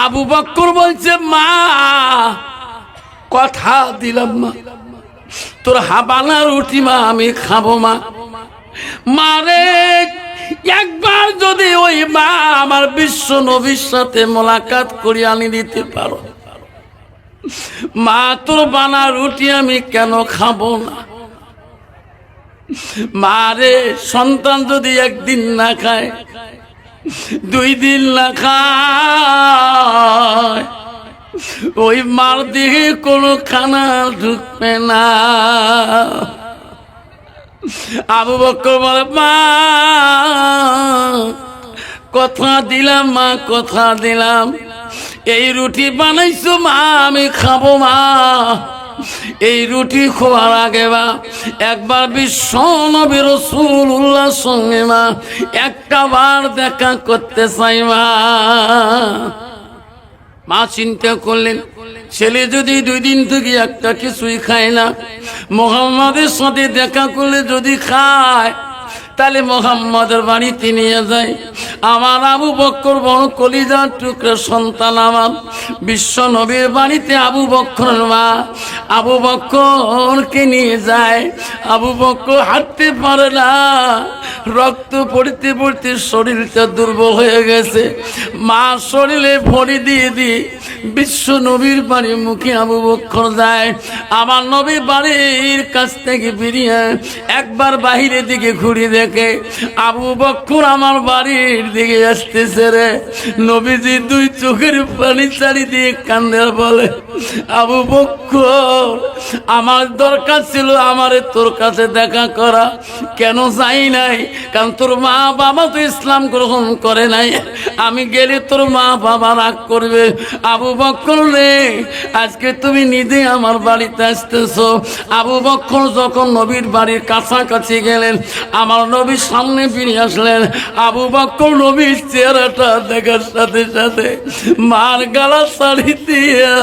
আবু বকর বলছে, মা কথা দিলাম মা, তোর হাবানা রুটি মা আমি খাবো মা। মারে একবার যদি ওই মা আমার বিশ্ব নবীর সাথে মোলাকাত করে আনি দিতে পারো, মা তোর বানা রুটি আমি কেন খাবো না। মারে সন্তান যদি একদিন না খায়, 2 দিন না খায়, ওই মার দিকে কোনো খানা ঢুকবে না। আবু বকর বলে, মা কথা দিলাম মা, কথা দিলাম, এই রুটি বানাইছো মা আমি খাবো মা। এই রুটি খাওয়ার আগে মা একবার বিশ্ব নবী রাসূলুল্লাহর সঙ্গে মা একটা বার দেখা করতে চাই মা। মা চিন্তা করলেন, ছেলে যদি 2 দিন থেকে একটা কিছুই খায় না, মুহাম্মাদের সাথে দেখা করলে যদি খায়, তাহলে মুহাম্মাদের বাড়িতে নিয়ে যায়। আমার আবু বকর বড় কলিজার টুকরা সন্তান, আমার বিশ্ব নবীর বাড়িতে আবু বকরের মা আবু বকরকে নিয়ে যায়। আবু বকর হাঁটতে পারে না, রক্ত পড়তে পড়তে শরীরটা দুর্বল হয়ে গেছে। মা শরীরে ভরি দিয়ে দিয়ে বিশ্ব নবীর বাড়ির মুখে আবু বকর যায়। আমার নবীর বাড়ির কাছ থেকে বেরিয়ে একবার বাহিরের দিকে ঘুরে দেখে আবু বকর আমার বাড়ির দিকে আসতেছে রে। নবীজি 2 চোখের পানি ছাড়ি দিয়ে কান্দে বলে, আবু বকর আমার দরকার ছিল আমারে তোর কাছে দেখা করা, কেন যাই নাই? কারণ তোর মা বাবা তো ইসলাম গ্রহণ করে নাই, আমি গেলে তোর মা বাবা রাগ করবে। আবু বকর রে, আজকে তুমি নিজে আমার বাড়িতে আসতেছো। আবু বকর যখন নবীর বাড়ির কাছাকাছি গেলেন, আমার নবীর সামনে ফিরে আসলেন। আবু বকর নবীর চেহারাটা দেখার সাথে সাথে মার গালা ছাড়ি দিয়া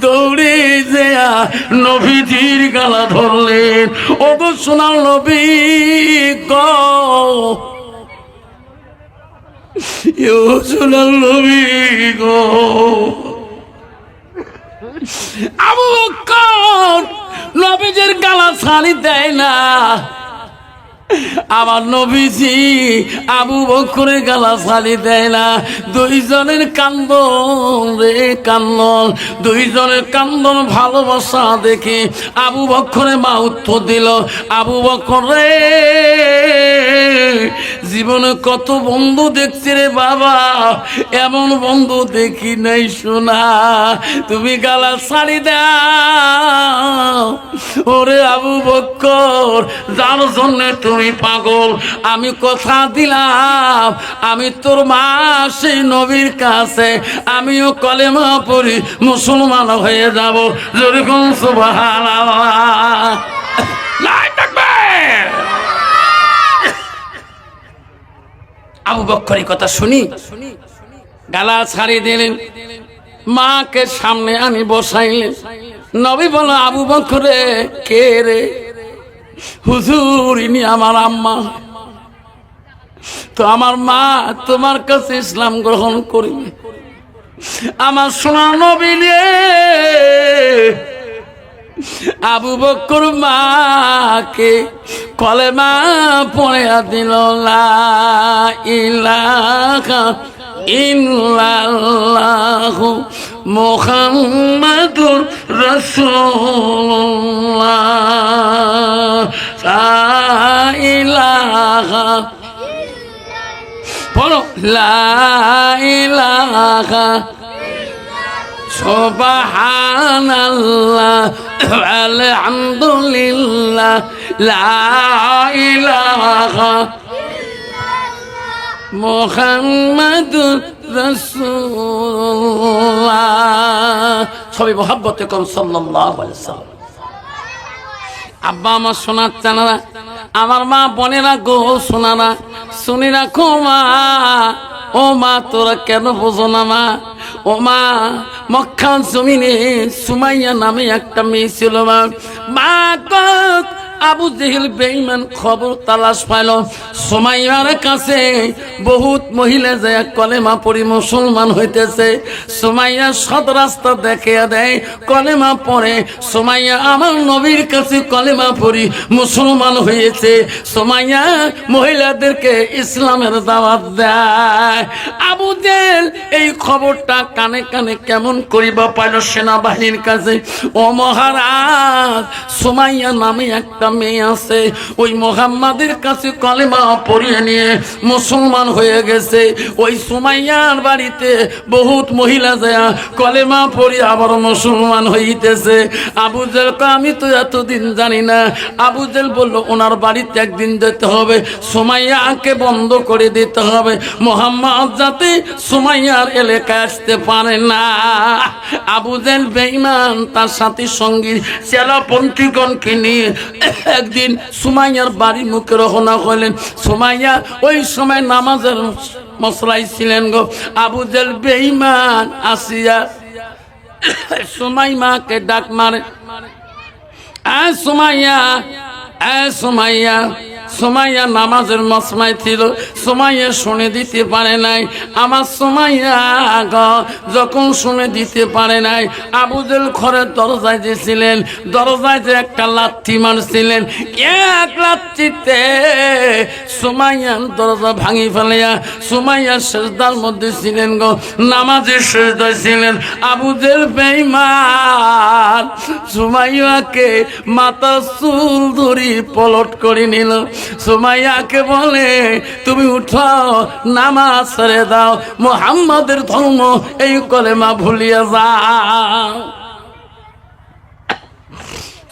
দৌড়ে যেয়া নবীজির গালা ধরলেন। ওগো সোনার নবী গো, সোনার নবী গো। আবু বকর নবীজির গালা ছাড়ি দেয় না। আমার নবীজি আবু বকরের গালা ছাড়ি দেয় না। 2 জনের কান্দন রে কান্দন, 2 জনের কান্দন ভালোবাসা দেখে আবু বকরের মা উত্তর দিল, আবু বকর রে, জীবনে কত বন্ধু দেখছি রে বাবা, এমন বন্ধু দেখি নাই শোনা, তুমি গালা ছাড়ি দাও। ওরে আবু বকর, যার জন্য তুমি পাগল, আমি কথা দিলাম আমি তোর মা সেই নবীর কাছে আমিও কলেমা পড়ি মুসলমান হয়ে যাব। যেরকম সুবহানাল্লাহ। আবু বকর এই কথা শুনি গালা ছাড়ি দিলেন, মাকে সামনে আনি বসাইলেন। নবী বলো, আবু বকরে কে রে? হুজুর ইনি আমার আম্মা। তো আমার মা তোমার কাছে ইসলাম গ্রহণ করি। আমার সোনা নবী রে, আবু বকর মাকে কলেমা পড়ে দিল, লা ইলাহা ইল্লাল্লাহু মুহাম্মাদুর রাসূলুল্লাহ, লা ইলাহা, বলো লা ইলাহা সুবহানাল্লাহ আলহামদুলিল্লাহ, লা ইলাহা মুহাম্মাদুর রাসূলুল্লাহ। সবাই মহব্বতে কম সাল্লাল্লাহু আলাইহি ওয়াসাল্লাম। আব্বা আমার সোনার চানারা, আমার মা বোনেরা গো সোনারা, শুনি রাখো মা। ও মা তোরা কেন বোঝো না মা? ও মা, মক্কার জমিনে সুমাইয়া নামে একটা মেয়ে ছিল মা। মা আবু জেহেল বেঈমান খবর তালাশ পাইল সুমাইয়ার কাছে বহুত মহিলা যায় কলেমা পড়ি মুসলমান হইতেছে। সুমাইয়া সৎ রাস্তা দেখিয়ে দেয়, কলেমা পড়ে। সুমাইয়া আমার নবীর কাছে কলেমা পড়ি মুসলমান হয়েছে। সুমাইয়া মহিলাদেরকে ইসলামের দাওয়াত দেয়। আবু জেহেল এই খবরটা কানে কানে কেমন করিবা পাইল সেনাবাহিনীর কাছে। ও মহারাজ, সুমাইয়া নামে একটা মেয়ে আছে, ওই মুহাম্মাদের কাছে কলেমা পড়িয়ে নিয়ে মুসলমান হয়ে গেছে। ওই সুমাইয়ার বাড়িতে বহুত মহিলা যায় কলেমা পড়ি আবার মুসলমান হইতেছে। আবু জেহেল কয় আমি তো এতদিন জানি না। আবু জেহেল বলল ওনার বাড়িতে একদিন যেতে হবে, সুমাইয়াকে বন্ধ করে দিতে হবে, মুহাম্মদ যাতে সুমাইয়ার এলাকায় আসতে পারে না। আবু জেহেল বেঈমান তার সাথী সঙ্গী চেলাপন্থীগণকে নিয়ে একদিন সুমাইয়ার বাড়ি মুখে রওনা হলেন। সুমাইয়া ওই সময় নামাজের মশলায় ছিলেন গো। আবু জেহেল বেঈমান আসিয়া সুমাইয়াকে ডাক মারে, সুমাইয়া, সুমাইয়া। সুমাইয়া নামাজের মসলায় ছিল, সুমাইয়া শুনে দিতে পারে নাই। আমার সুমাইয়া যখন শুনে দিতে পারে নাই, আবু জেহেল ঘরের দরজায় যে ছিলেন, দরজায় যে একটা লাথি মারছিলেন, এক লাথিতে সুমাইয়ার দরজা ভাঙি ফেলিয়া সুমাইয়া সেজদার মধ্যে ছিলেন গো, নামাজের সেজদায় ছিলেন। আবু জেহেল বেঈমান সুমাইয়াকে মাথা চুল ধরি পলট করে নিল। সুমাইয়াকে বলে তুমি উঠো, নামাজ ছেড়ে দাও, মুহাম্মাদের ধর্ম এই কলেমা ভুলিয়ে যাও।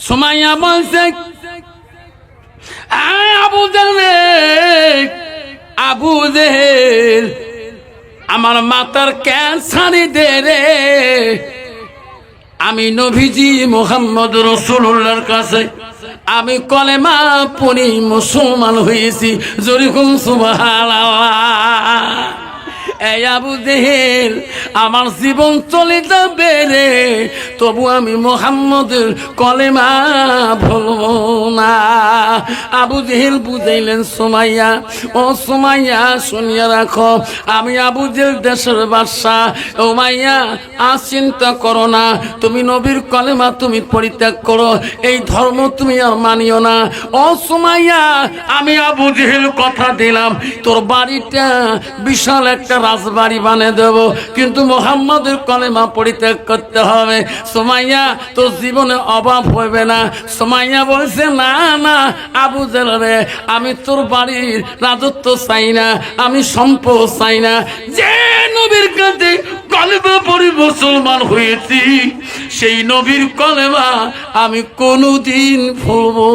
সুমাইয়া বলছে আবু জেহেল, আবু জেহেল আমার মাথার ক্যান্সারে দে রে, আমি নবীজি মুহাম্মদ রাসূলুল্লাহর কাছে আমি কলেমা পড়ি মুসলমান হয়েছি। যেরকম সুবহানাল্লাহ। এই আবু জেহেল আমার জীবন চলে যাবে রে, তবু আমি মুহাম্মদের কলেমা ভুলবো না। আবু জেহেল বুঝাইলেন সুমাইয়া, ও সুমাইয়া শুনিয়া রাখো, আমি আবু জেহেল দেশের বাদশা। ও মাইয়া আর চিন্তা করো না, তুমি নবীর কলেমা তুমি পরিত্যাগ করো, এই ধর্ম তুমি আর মানিও না। ও সুমাইয়া, আমি আবু জেহেল কথা দিলাম তোর বাড়িটা বিশাল একটা রাজবাড়ি বানিয়ে দেব, কিন্তু মুহাম্মাদের কলেমা পরিত্যাগ করতে হবে। সুমাইয়া তোর জীবনে অভাব হবে না। সুমাইয়া বলছে না না আবু জেহেল রে, আমি তোর বাড়ির রাজত্ব চাই না, আমি সম্পদ চাই না। যে নবীর কাছে কলেমা পড়ি মুসলমান হয়েছি, সেই নবীর কলেমা আমি কোনোদিন ভুলবো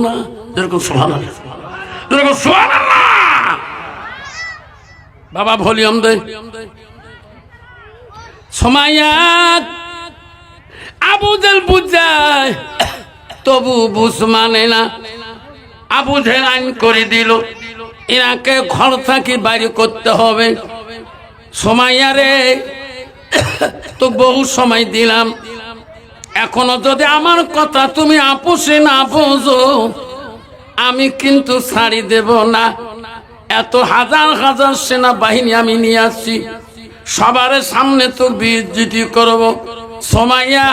না। যেরকম সুবহানাল্লাহ, যেরকম সুবহানাল্লাহ। বাবা ভলিউম দে। সুমাইয়া আবু জেহেল বুঝায়, তবু বুঝ মানে না। আবু জেহেল আইন করে দিল, এনাকে ঘর থেকে বাইরে করতে হবে। সুমাইয়া রে, তো বহু সময় দিলাম, এখনো যদি আমার কথা তুমি আপোষে না বোঝো, আমি কিন্তু ছাড়ি দেব না। এত হাজার হাজার সেনাবাহিনী আমি নিয়ে আসছি, সবার সামনে তো বেইজ্জতি করব। সুমাইয়া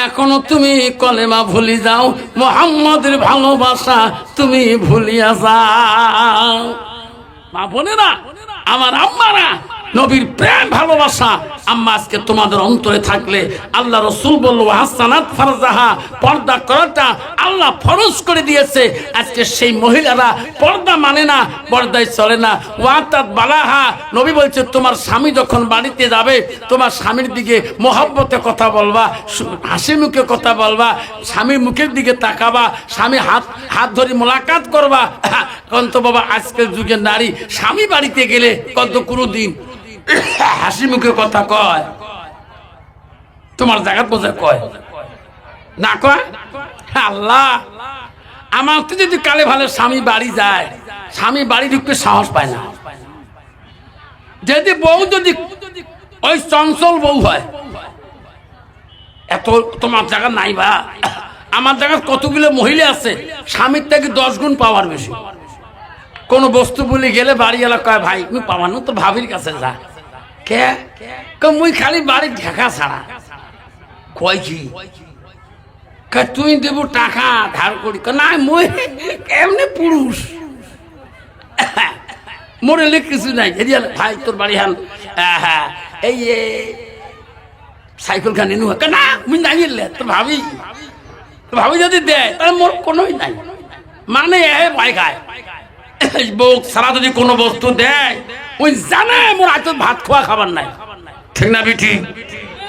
এখনো তুমি কলেমা ভুলি যাও, মুহাম্মাদের ভালোবাসা তুমি ভুলিয়া যাও। মা বোনেরা, আমার আম্মারা, নবীর প্রেম ভালোবাসা আম্মা আজকে তোমাদের অন্তরে থাকলে, আল্লাহ রাসূল বলল হাসানাত ফারজাহা, পর্দা করাটা আল্লাহ ফরজ করে দিয়েছে। আজকে সেই মহিলারা পর্দা মানে না, পর্দায় চলে না। ওয়াতাত বালাহা, নবী বলছে তোমার স্বামী যখন বাড়িতে যাবে, তোমার স্বামীর দিকে মহব্বতে কথা বলবা, হাসি মুখে কথা বলবা, স্বামীর মুখের দিকে তাকাবা, স্বামী হাত ধরে মোলাকাত করবা। কন্ত বাবা আজকের যুগের নারী স্বামী বাড়িতে গেলে কত কোনোদিন হাসি মুখে কথা কয়? তোমার জায়গা বোঝা কয় না কয়? আল্লাহ, আমার তো যদি কালে ভালো স্বামী বাড়ি যায়, স্বামী বাড়ি ঢুকতে সাহস পায় না। যদি বউ যদি ওই চঞ্চল বউ হয়, এত তোমার জায়গা নাই বা আমার জায়গায় কতগুলো মহিলা আছে স্বামীর থেকে 10 গুণ পাওয়ার বেশি। কোন বস্তু বলে গেলে বাড়িওয়ালা কয় ভাই তুমি পাওয়ার না তো ভাবির কাছে যা কে মুই খালি বাড়ি ঢাকা ছাড়া কয় কি তুই দেবো টাকা ধার করি না মই এমনি পুরুষ মরেলে কিছু নাই ভাই তোর বাড়ি হান এই সাইকেল খান এনু না মুই নাই তোর ভাবি ভাবি যদি দেয় তাহলে মোর কোনোই নাই মানে ভয় খায় বউ সারা যদি কোনো বস্তু দেয় ওই জানে মোর আজ ভাত খোয়া খাবার নাই। ঠিক না বিঠি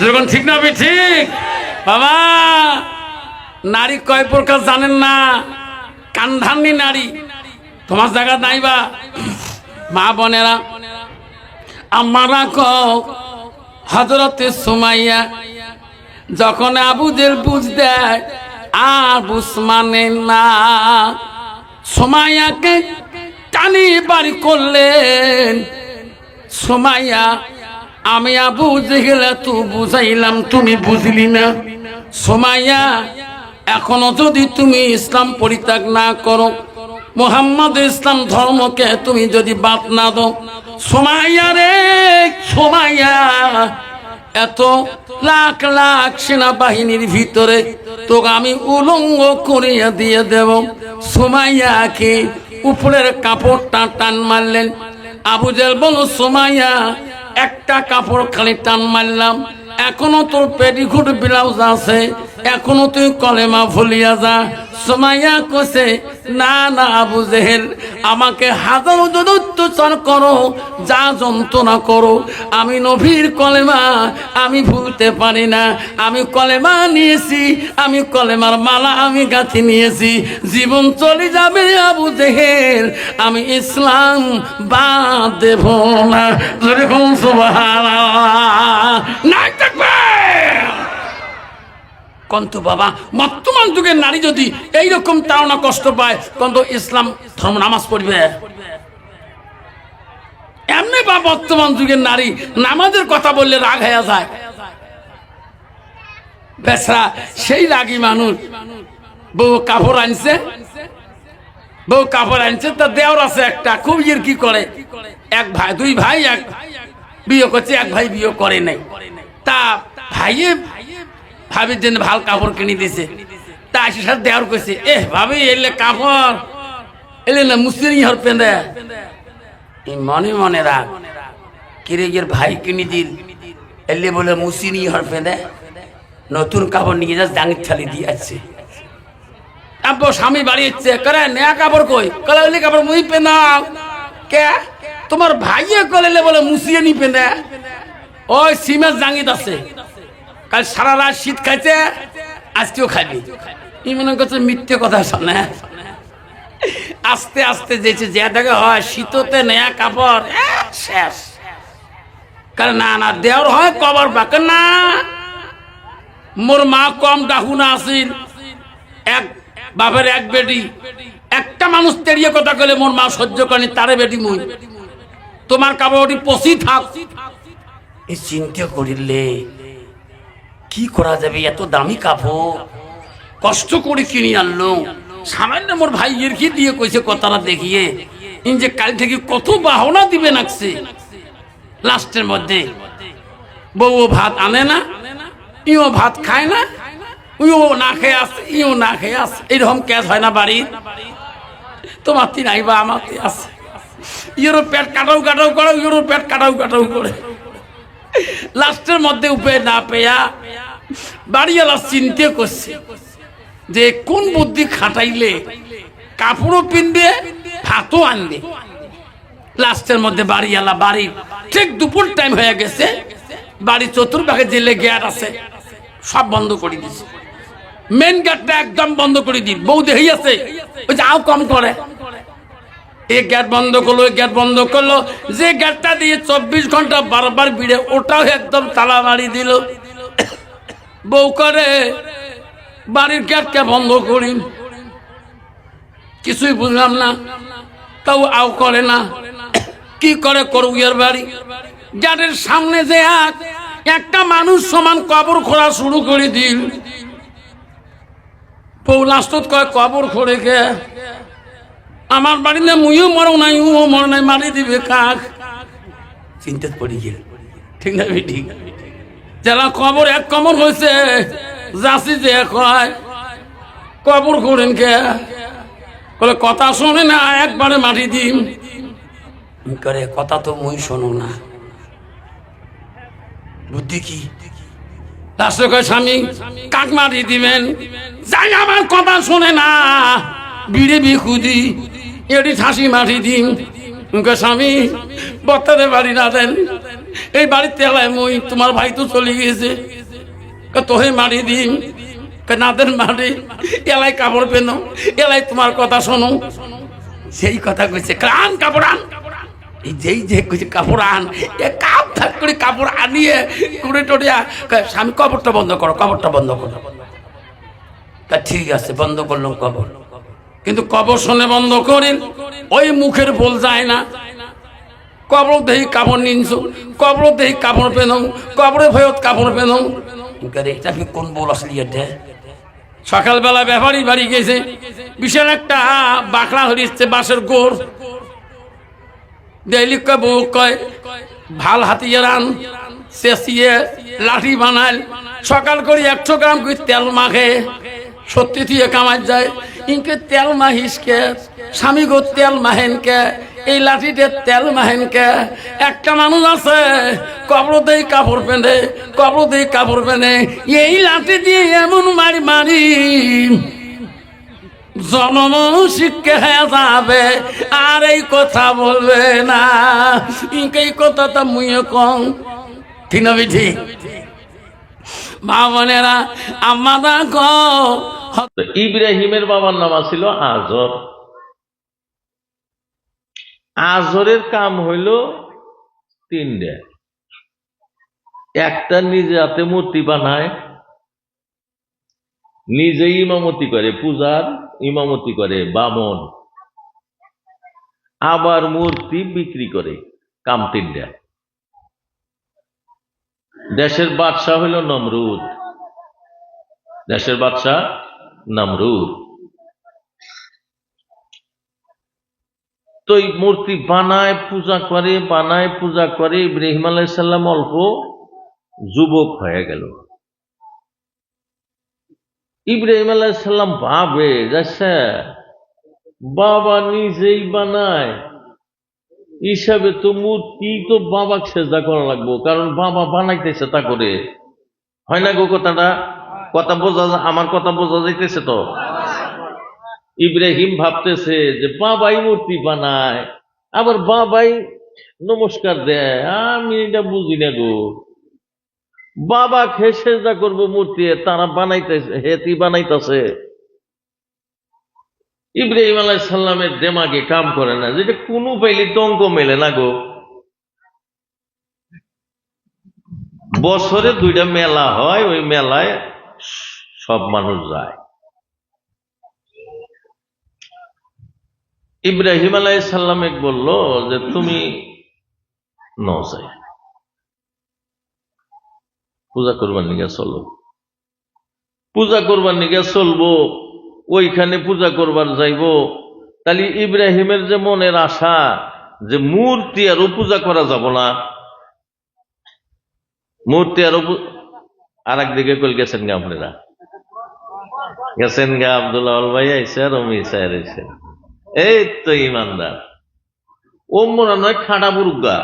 যখন ঠিক না বিঠি বাবা নারী কয় প্রকার জানেন না কান্ধান্নি নারী তোমার জায়গা নাই বা মা বোনেরা আমারা কও হযরতে সুমাইয়া যখন আবুদের বুঝ দেয় আর বুঝ মানে না সুমাইয়াকে টানি বাড়ি করলেন। সুমাইয়া আমি আবু জেহেলে তু বুঝাইলাম তুমি বুঝলি না। সুমাইয়া এখনো যদি তুমি ইসলাম পরিত্যাগ না করো মুহাম্মদ ইসলাম ধর্মকে তুমি যদি বাদ না দাও সুমাইয়া রে সুমাইয়া এত লাখ লাখ সেনাবাহিনীর ভিতরে তোকে আমি উলঙ্গ করিয়া দিয়ে দেব। সুমাইয়াকে উপরের কাপড়টা টান মারলেন। আবু জেহেল বলো সুমাইয়া একটা কাপড় খালি টান মারলাম এখনো তোর পেটিকোট ব্লাউজ আছে এখনো তুই কলেমা ভুলিয়া যা। সুমাইয়া কইছে না না আবু জেহেল আমাকে হাজারো যদি অত্যাচার করো যা যন্ত্রণা করো আমি নবীর কলেমা আমি ভুলতে পারি না। আমি কলেমা নিয়েছি আমি কলেমার মালা আমি গাঁথি নিয়েছি জীবন চলে যাবে আবু জেহেল আমি ইসলাম বাদ দেব না। যেরকম সুবহানাল্লাহ নাই থাকবে কিন্তু বাবা বর্তমান যুগের নারী যদি এইরকম তাড়না কষ্ট পায় কিন্তু ইসলাম ধর্ম নামাজ পড়বে এমনি বা বর্তমান যুগের নারী নামাজের কথা বললে রাগ হয়ে যায় বেচারা সেই রাগী মানুষ বউ কাপড় আনছে তার দেওর আছে একটা খুব কি করে এক ভাই দুই ভাই এক বিয়ে করছে এক ভাই বিয়ে করে নাই তা ভাইয়ে ভাবির জন্য ভাল কাপড় কিনে দিছে তা আসি সাথে দেওয়ার কইছে ভাবি এলে কাপড় এলে না মুসলিম হর পেঁদে মনে মনে রাখ কিরে গিয়ে ভাই কিনে দিল এলে বলে মুসিনি হর পেঁদে নতুন কাপড় নিয়ে যা জাঙ্গির থালি দিয়ে আসছে আব্বু স্বামী বাড়ি হচ্ছে করে নয়া কাপড় কই কলে এলে কাপড় মুই পেনাও কে তোমার ভাইয়ে কলে বলে মুসিয়ে নি পেঁদে ওই সিমের জাঙ্গিত আছে কাল সারা রাত শীত খাইছে আজকেও খাইবি ই মনে করছে মিথ্যে কথা শোনে আস্তে আস্তে যেছে যে দেখে হয় শীততে নেয়া কাপড় শেষ কারণ না না দেওয়ার হয় কবর বাকে না মোর মা কম ডাহুনা আসিল এক বাপের এক বেটি একটা মানুষ তেড়িয়ে কথা কলে মোর মা সহ্য করেনি তারে বেটি মুই তোমার কাপড় পচি থাক এই চিন্তা করিলে কি করা যাবে এত দামি কাপড় কষ্ট করে কিনে আনলো সামান্য মোর ভাই এর কি দিয়ে কইছে কথাটা দেখিয়ে যে কাল থেকে কত বাহনা দিবে নাকছে লাস্টের মধ্যে বউ ভাত আনে না ইও ভাত খায় না ইও না খেয়ে আসে ইও না খেয়ে আসে এইরকম ক্যাশ হয় না বাড়ির তোমার তিন আইবা আমার আছে ইয়েরও পেট কাটাও কাটাও করে ইয়েরও পেট কাটাও কাটাও করে লাস্টের মধ্যে উপায় না পেয়া বাড়িওয়ালা চিন্তা করছে যে কোন বুদ্ধি খাটাইলে কাপড়ও পিনবে ভাতও আনবে লাস্টের মধ্যে বাড়িওয়ালা বাড়ির ঠিক দুপুর টাইম হয়ে গেছে বাড়ির চতুর্ভাগে জেলে গেট আছে সব বন্ধ করে দিছে মেন গেটটা একদম বন্ধ করে দিন বউ দেহি আছে ওই যে আও কম করে এই গেট বন্ধ করলো ওই গেট বন্ধ করলো যে গেটটা দিয়ে 24 ঘন্টা বারবার ভিড়ে ওটাও একদম তালা মারি দিল বউ করে বাড়ির গেটকে বন্ধ করি কিছুই বুঝলাম না তাও আও করে না কি করে করুইয়ের বাড়ি গেটের সামনে যে একটা মানুষ সমান কবর খোঁড়া শুরু করে দিল পৌ লাস্টত কয় কবর খোঁড়ে কে আমার বাড়িতে মুইও মরো নাই ও মর নাই মারি দিবে কাক চিন্তা পড়ি গেল ঠিক না ঠিক যারা কবর এক কবর হয়েছে যাচ্ছি যে কয় কবর খোঁড়েন কে বলে কথা শোনে না একবারে মাটি দিম করে কথা তো মুই শোনো না বুদ্ধি কি লাস্টে কয় স্বামী কাক মাটি দিবেন যাই আমার কথা শোনে না বিড়ে বিখুদি এটি ঠাসি মাটি দিম স্বামী বক্তাদের বাড়ি না দেন এই বাড়ির তেলায় মই তোমার ভাই তো চলে গিয়েছে তোহে মাটি দিম না দেন মাটি এলাই কাপড় পেন এলাই তোমার কথা শোনো সেই কথা কইছে কান কাপড় আন এই যেই যে কইছে কাপড় আন এ কাপ থাক করে কাপড় আনিয়ে কুড়ে টড়িয়া স্বামী কবরটা বন্ধ করো কবরটা বন্ধ করো তা ঠিক আছে বন্ধ করলাম কবর কিন্তু কবর শুনে বন্ধ করেন ওই মুখের বল যায় না কবর দেহি কাপড় নিনছ কবর দেহি কাপড় পেন কবরে ভয়ত কাপড় পেন এটা কি কোন বল আসলি এটা সকালবেলা ব্যাপারী বাড়ি গেছে বিশাল একটা বাঁকড়া হরিচ্ছে বাঁশের গোড় দেলি কয় বউ কয় ভাল হাতিয়ে রান চেঁচিয়ে লাঠি বানাল সকাল করে 100 গ্রাম করে তেল মাখে সত্যি দিয়ে কামাই যায় ইনকে তেল মাহিসকে স্বামী গো তেল মাহেনকে এই লাঠিতে তেল মাহেনকে একটা মানুষ আছে কবর দেই কাপড় পেনে কবর দেই কাপড় পেনে এই লাঠি দিয়ে এমন মারি মারি জন্ম শিক্ষা হয়ে যাবে আর এই কথা বলবে না ইনকে এই কথাটা মুইয়ে কম ঠিক না ঠিক মা বোনেরা আমাদা গো ইব্রাহিমের বাবার নাম ছিল আজর আজরের কাম হইল 3টা একটা নিজে হাতে মূর্তি বানায় নিজে ইমামতি করে পূজার ইমামতি করে বামন আবার মূর্তি বিক্রি করে কাম 3টা দেশের বাদশাহ হইল নমরুদ দেশের বাদশাহ নমরুদ তো এই মূর্তি বানায় পূজা করে ইব্রাহিম আলাইহিস সালাম অল্প যুবক হয়ে গেল ইব্রাহিম আলাইহিস সালাম ভাবে যাচ্ছে বাবা নিজেই বানায় হিসাবে তো মূর্তি তো বাবাকে সেজদা করা লাগবো কারণ বাবা বানাইতেছে তা করে হয় না গো কথাটা কথা বোঝা আমার কথা বোঝা যাইতেছে তো ইব্রাহিম ভাবতেছে যে বাবাই মূর্তি বানায় আবার বাবাই নমস্কার দেয় আমি এটা বুঝি না গো বাবা খেয়ে সেজদা করবো মূর্তি তারা বানাইতেছে হেতি বানাইতেছে ইব্রাহিম আলাইহিস সালামের দেমাগে কাম করে না যেটা কোনো পাইলে টঙ্ক মেলে না গো বছরে 2টা মেলা হয় ওই মেলায় সব মানুষ যায় ইব্রাহিম আলাইহিস সালামে বলল যে তুমি নজাই পূজা করবার নিগে চলো পূজা করবার নিগে চলবো ওইখানে পূজা করবার যাইব তাহলে ইব্রাহিমের যে মনের আশা যে মূর্তি আরো পূজা করা যাব না মূর্তি আরো আর একদিকে কল গেছেন গা আপনারা গেছেন গা আব্দুল্লাহ ভাই আইসে আর অমি স্যার আইসে এই তো ইমানদার ও মনে নয় খাড়া বুরুগা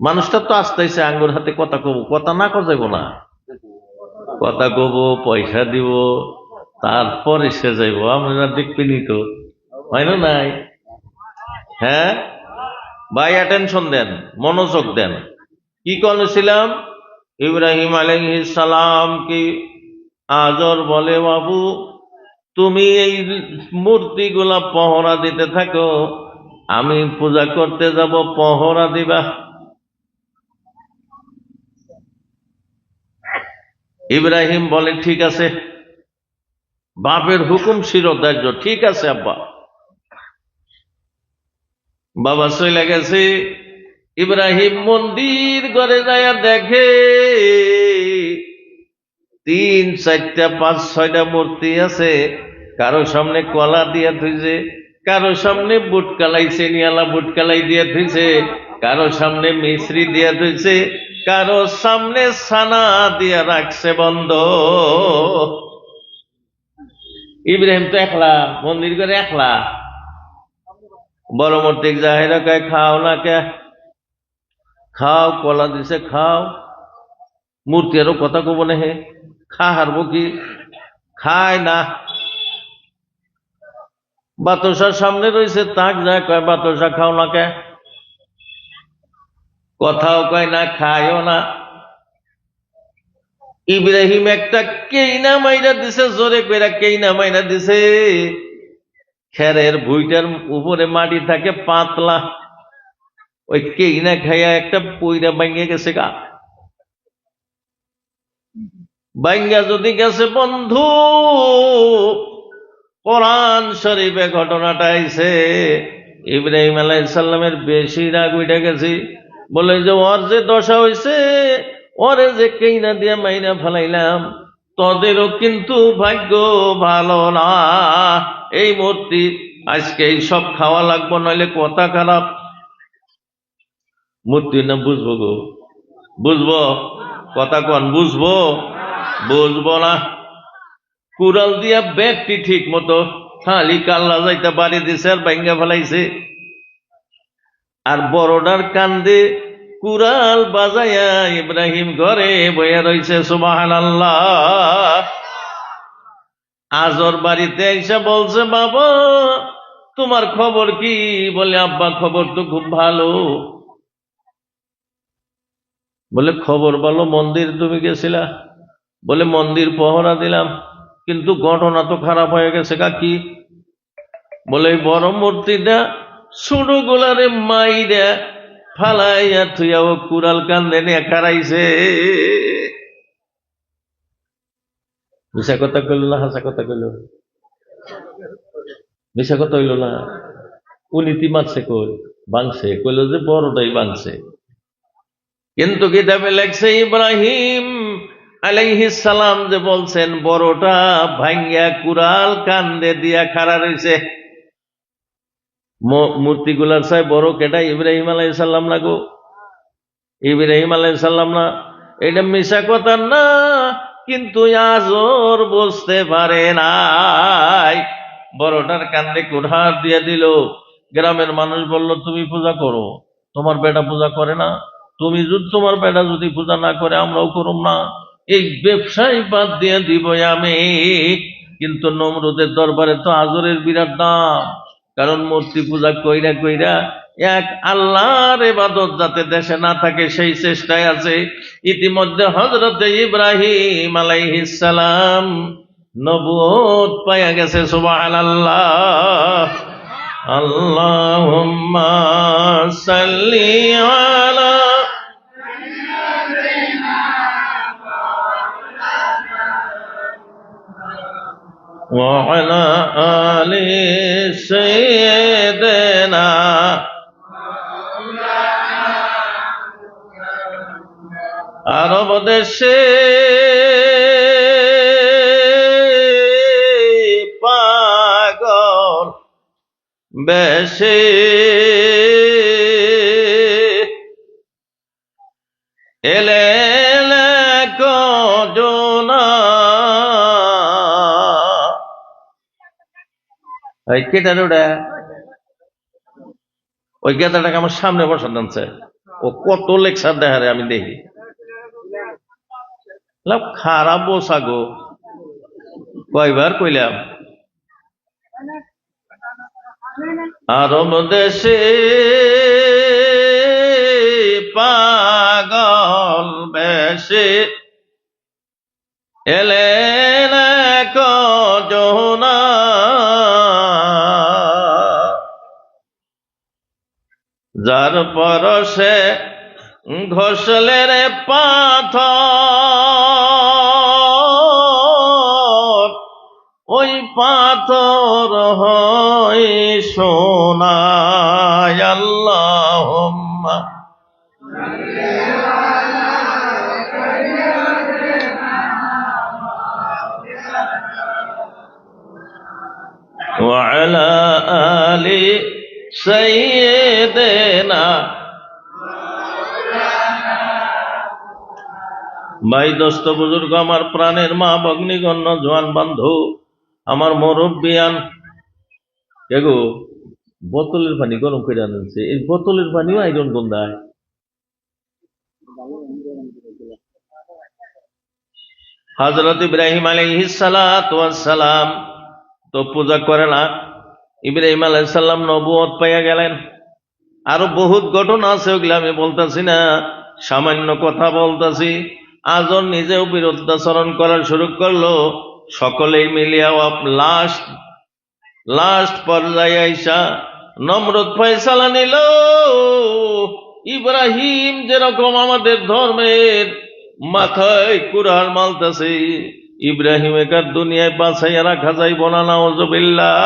মানুষটা তো আসতেছে আঙ্গুর হাতে কথা কব কথা না কর যাইব না কথা কব পয়সা দিব তারপরে সে যাইব আমরা দেখবেনি তো হয় না নাই হ্যাঁ ভাই অ্যাটেনশন দেন মনোযোগ দেন কি করেছিলাম ইব্রাহিম আলাইহিস সালাম কি আজর বলে বাবু তুমি এই মূর্তিগুলা পহরা দিতে থাকো আমি পূজা করতে যাব পহরা দিবা ইব্রাহিম বলে ঠিক আছে বাপের হুকুম শিরোধার্য ঠিক আছে আব্বা বাবা চলে গেছে ইব্রাহিম মন্দির ঘরে যায় দেখে 3, 4, 5, 6টা মূর্তি আছে। কারো সামনে কলা দিয়া থইছে, কারো সামনে বুটকালাই চেনিয়ালা বুটকালাই দিয়া থইছে, কারো সামনে মিশ্রি দিয়া থইছে, কারো সামনে ছানা দিয়া রাখছে বন্ধ। ইব্রাহিম তো একলা, মন্দির করে একলা। বড় মূর্তি জাহেরা কয় খাও না কে, খাও, কলা দিছে খাও। মূর্তি আরো কথা কব না, হে খা হারবো কি, খায় না। বাতসার সামনে রয়েছে, তাক যায় কয় বাতসা খাও না কে, কথাও কয় না, খায়ও না। ইব্রাহিম একটা কেইনা মাইরা দিছে, জোরে কইরা কেইনা মাইরা দিছে। খেরের ভুইটার উপরে মাটি থাকে পাতলা, ওই কেইনা খাইয়া একটা পইরা ভাঙ্গে গেছে গা। ভাঙ্গা যদি গেছে বন্ধু, কোরআন শরীফে ঘটনাটা আইছে। ইব্রাহিম আলাইহিস সালামের বেশি রাগ উঠে গেছে, বলে যে ওর যে দশা হইছে, ওরে যে কেইনা দিয়া মাইনা ফেলাইলাম, তোদেরও কিন্তু ভাগ্য ভালো না। এই মূর্তি আজকে এই সব খাওয়া লাগবো, নইলে কথা খারাপ। মূর্তি না বুঝবো গো, বুঝবো? কথা কন, বুঝবো? বুঝবো না। কুড়াল দিয়া ব্যাগটি ঠিক মতো খালি কাল্লা যাইতে বাড়ি দিছে আর ভাঙ্গা ফেলাইছে। আর বড়টার কান্দে কুড়াল বাজাইয়া ইব্রাহিম ঘরে বইয়া রইছে। সুবহানাল্লাহ। আজর বাড়িতে এসে বলছে, বাবা তোমার খবর কি? বলে আব্বা খবর তো খুব ভালো। বলে খবর বলো, মন্দির তুমি গেছিলা? বলে মন্দির পহরা দিলাম, কিন্তু ঘটনা তো খারাপ হয়ে গেছে। কাকি? বলে বড় মূর্তিটা ছোট গোলারে মাইরা ফালাইয়া থুইয়া ও কুড়াল কান্দে নিয়ে খারাইছে। মিশা কথা কইল না, হাসা কথা কইল? মিশা কথা হইল না। উনিতি মারছে, কই বাংছে, কইল যে বড়টাই বাংছে। কিন্তু কিতাবে লেখছে ইব্রাহিম আলাইহিস সালাম যে বলছেন বড়টা ভাঙ্গিয়া কুড়াল কান্দে দিয়া খাড়া রইছে। মূর্তিগুলার চাই বড় কেটা? ইব্রাহিম আলাইহিস সালাম না গো, ইব্রাহিম আলাইহিস সালাম না। এটা মিশা কথা না, কিন্তু আজর বুঝতে পারে নাই। বড়টার কান্দে কুড়াল দিয়ে দিল। গ্রামের মানুষ বলল, তুমি পূজা করো, তোমার বেটা পূজা করে না, তুমি যদি তোমার বেটা যদি পূজা না করে আমরাও করুম না, এই ব্যবসায় বাদ দিয়ে দিব আমি। কিন্তু নমরুদের দরবারে তো আজরের বিরাট দাম, কারণ মূর্তি পূজা কইরা কইরা এক আল্লাহর ইবাদত যাতে দেশে না থাকে সেই চেষ্টায় আছে। ইতিমধ্যে হযরতে ইব্রাহিম আলাইহিস সালাম নবুয়ত পাইয়া গেছে। সুবহানাল্লাহ। আল্লাহুম্মা সাল্লি আলা ওয়া আলা আলি সাইয়্যিদিনা। আরব দেশে পাগল বেশে এলে কজনা। ওই কেটার ওটা, ওই গেদাটাকে আমার সামনে বসা টানছে। ও কত লেকচার দেখারে আমি দেখি। খারাপ বসা গো, কয়বার কইলাম। আরব দেশে পাগল বেশে এলে কজনা। যার পরশে ঘষলে রে পাথর, ওই পাথর হয় সোনা। আল্লাহুম্মা আলা আলি সাইয়্যিদিনা। ভাই দোস্ত বুজুর্গ, আমার প্রাণের মা ভগ্নীগণ্য জোয়ান বন্ধু, আমার মুরব্বিয়ান, এগো বোতলের পানি গরম করে আনছে। এই বোতলের পানিও আইরন গন্ধায়। হযরত ইব্রাহিম আলাইহিস সালাতু ওয়াস সালাম তো পূজা করে না। ইব্রাহিম আলাইহিস সালাম নবুয়ত পাইয়া গেলেন। আরো বহুত ঘটনা আছে, ওগুলো আমি বলতেছি না, সামান্য কথা বলতেছি। আজও নিজেও বিরুদ্ধাচরণ করা শুরু করলো। সকলেই মিলিয়া লাস্ট পর্যায়ে আইসা নমরুদ ফয়সালা নিল, ইব্রাহিম যেরকম আমাদের ধর্মের মাথায় কুরআন মালতেছে, ইব্রাহিম একার দুনিয়ায় বাঁচাইয়া রাখা যাইব না। নাউযুবিল্লাহ,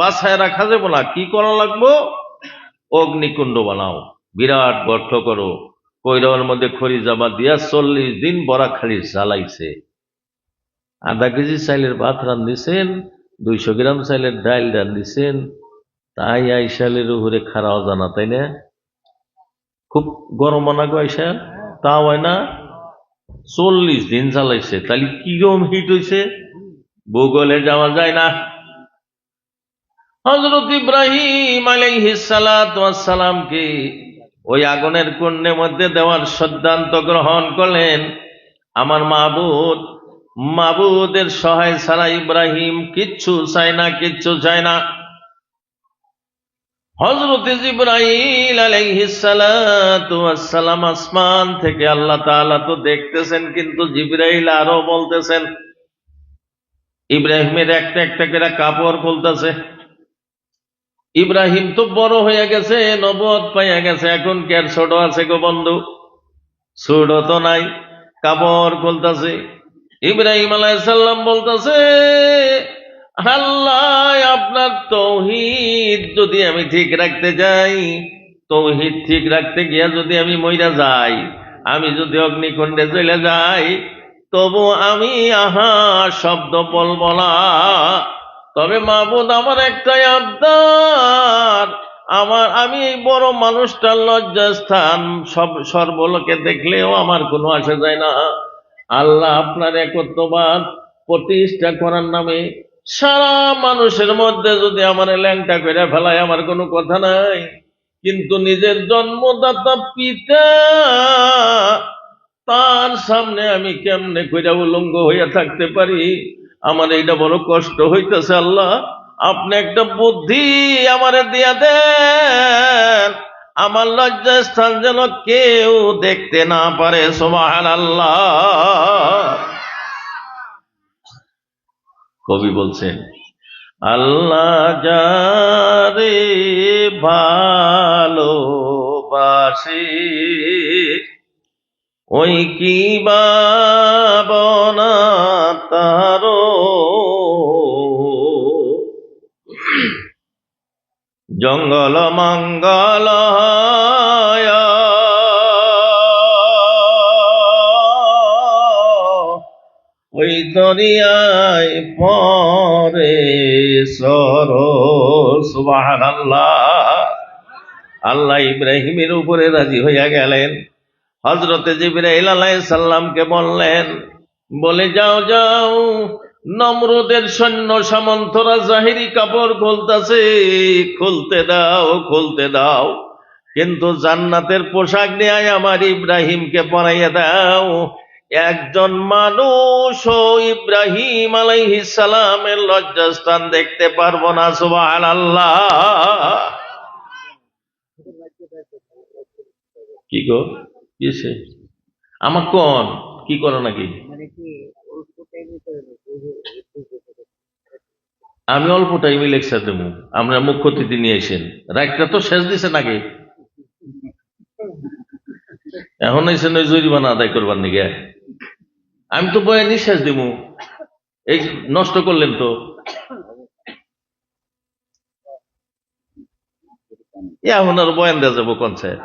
বাঁচাইয়া রাখা যাইব না। কি করা লাগবো? অগ্নিকুণ্ড বানাও, বিরাট গর্ত করো, কইরার মধ্যে খড়ি জামা দিয়া 40 দিন বড়া খালি জ্বালাইছে। আধা কেজি চাইলের ভাত রান্ধিছেন, 200 গ্রাম চাইলের ডাইল রান্ধিছেন। তাই আইসালের উপরে খারাও জানা, তাই না? খুব গরম না গো আইসা, তা হয় না? 40 দিন জ্বালাইছে, তাহলে কিরম হিট হয়েছে ভূগোলে যাওয়া যায় না। হযরত ইব্রাহিম আলাইহিস সালাতু ওয়াস সালামকে ওই আগুনের কুণ্ডের মধ্যে দেওয়ার সিদ্ধান্ত গ্রহণ করলেন। আমার মাবুদের সহায় ছাড়া ইব্রাহিম কিচ্ছু চায় না, কিচ্ছু চায় না। হযরত জিবরাইল আলাইহিস সালাতু ওয়াস সালাম আসমান থেকে আল্লাহ তাআলা তো দেখতেছেন, কিন্তু জিবরাইল আরো বলতেছেন। ইব্রাহিমের একটা একটা করে কাপড় খুলতেছে। ইব্রাহিম তো বড় হয়ে গেছে, নবুয়ত পাইয়া গেছে, এখন কি আর ছোট আছে গো বন্ধু? ছোট তো নাই। কাপড় খুলতেছে। ইব্রাহিম আলাইহিস সালাম বলতেছে, আল্লাহ, আপনার তাওহীদ যদি আমি ঠিক রাখতে যাই, তাওহীদ ঠিক রাখতে গিয়া যদি আমি মইরা যাই, আমি যদি অগ্নিকুণ্ডে চলে যাই, তবু আমি আহা শব্দ বলবো না। তবে মাবুদ, আমার একটাই আবদার, আমি এই বড় মানুষটার লজ্জাস্থান সর্বলোকে দেখলেও আমার কোনো আসে যায় না। আল্লাহ, আপনার একত্ববাদ প্রতিষ্ঠা করার নামে সারা মানুষের মধ্যে যদি আমার ল্যাংটা করে ফেলায়, আমার কোনো কথা নাই। কিন্তু নিজের জন্মদাতা পিতা, তার সামনে আমি কেমনে কইরা উলঙ্গ হইয়া থাকতে পারি? আমার এইটা বড় কষ্ট হইতেছে। আল্লাহ, আপনি একটা বুদ্ধি আমারে দিয়া দেন, আমার লজ্জাস্থান যেন কেউ দেখতে না পারে। সুবহানাল্লাহ। কবি বলছেন, আল্লাহ যারে ভালোবাসে ওই কি ভাবনা তারো, জঙ্গল মঙ্গল ওই দরিয়ায় পরে সর। সুবহানাল্লাহ। আল্লাহ ইব্রাহিমের উপরে রাজি হইয়া গেলেন। হযরতে জিবরাইল আলাইহিস সালামকে বললেন, বলে যাও যাও, নমরুদের সৈন্য সামন্তরা জাহিরি কাপড় খুলতেছে, খুলতে দাও, কিন্তু জান্নাতের পোশাক নিয়ে আমার ইব্রাহিমকে পরাইয়া দাও। একজন মানুষ ইব্রাহিম আলাইহিস সালামের লজ্জাস্থান দেখতে পারবো না। সুবহানাল্লাহ। কি গো, কিসে আমার কোন কি করো নাকি? আমি অল্প টাইমে লেকচার দেবো, আমরা মুখ্য অতিথি নিয়ে এসেন। রাইটটা তো শেষ দিছে নাকি? এখন এসে ওই জরিমানা আদায় করবার নাকি? আমি তো বয়ানি শেষ দিব, এই নষ্ট করলেন তো। এখন আর বয়ান দেওয়া যাবো কোন সাহেব?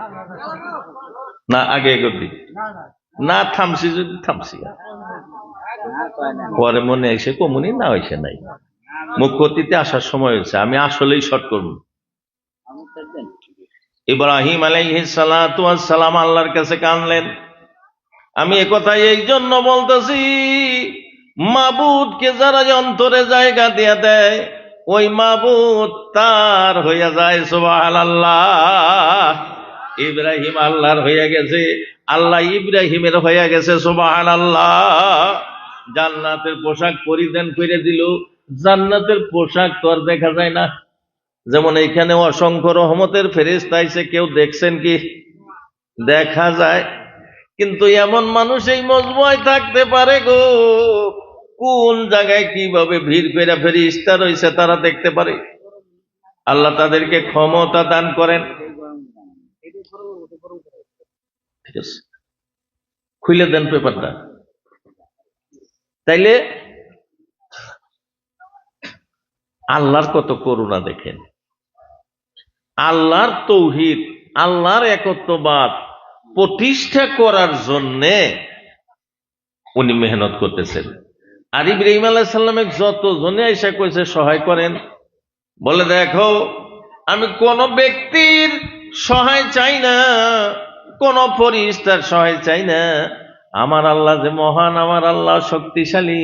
না, আগে করবি না, থামছি যদি থামছি, পরে মনে এসে কমুনি না হয়েছে নাই। মুখ্য অতিথি আসার সময় হয়েছে, আমি আসলেই শর্ট করব। ইব্রাহিম আলাইহিস সালাতু ওয়াস সালাম আল্লাহর কাছে কাঁদলেন। আমি একথা এই জন্য বলতেছি, মাবুদকে যারা অন্তরে জায়গা দিয়ে দেয়, ওই মাবুদ তার হইয়া যায়। সুবহানাল্লাহ। ইব্রাহিম আল্লাহর হইয়া গেছে, আল্লাহ ইব্রাহিমের হইয়া গেছে। সুবহানাল্লাহ। জান্নাতের পোশাক পরিধান করে দিল। জান্নাতের পোশাক তো আর দেখা যায় না। যেমন এইখানে অসংখ্য রহমতের ফেরেশতা আইছে, কেউ দেখছেন কি? দেখা যায়। কিন্তু এমন মানুষ এই মজমুয়ায় থাকতে পারে গো, কোন জায়গায় কিভাবে ভিড় করে ফেরেশতা রয়েছে তারা দেখতে পারে। আল্লাহ তাদেরকে ক্ষমতা দান করেন। ঠিক আছে, খুলে দেন পেপারটা। তাইলে আল্লাহর কত করুণা দেখেন। আল্লাহর তৌহিদ, আল্লাহর একত্ববাদ প্রতিষ্ঠা করার জন্যে উনি মেহনত করতেছেন। আর ইব্রাহিম আলাইহিস সালামের যত জনে আইসা কইছে সহায় করেন, বলে দেখো আমি কোন ব্যক্তির সহায় চাই না, কোন ফেরেশতার সহায় চাই না। আমার আল্লাহ যে মহান, আমার আল্লাহ শক্তিশালী,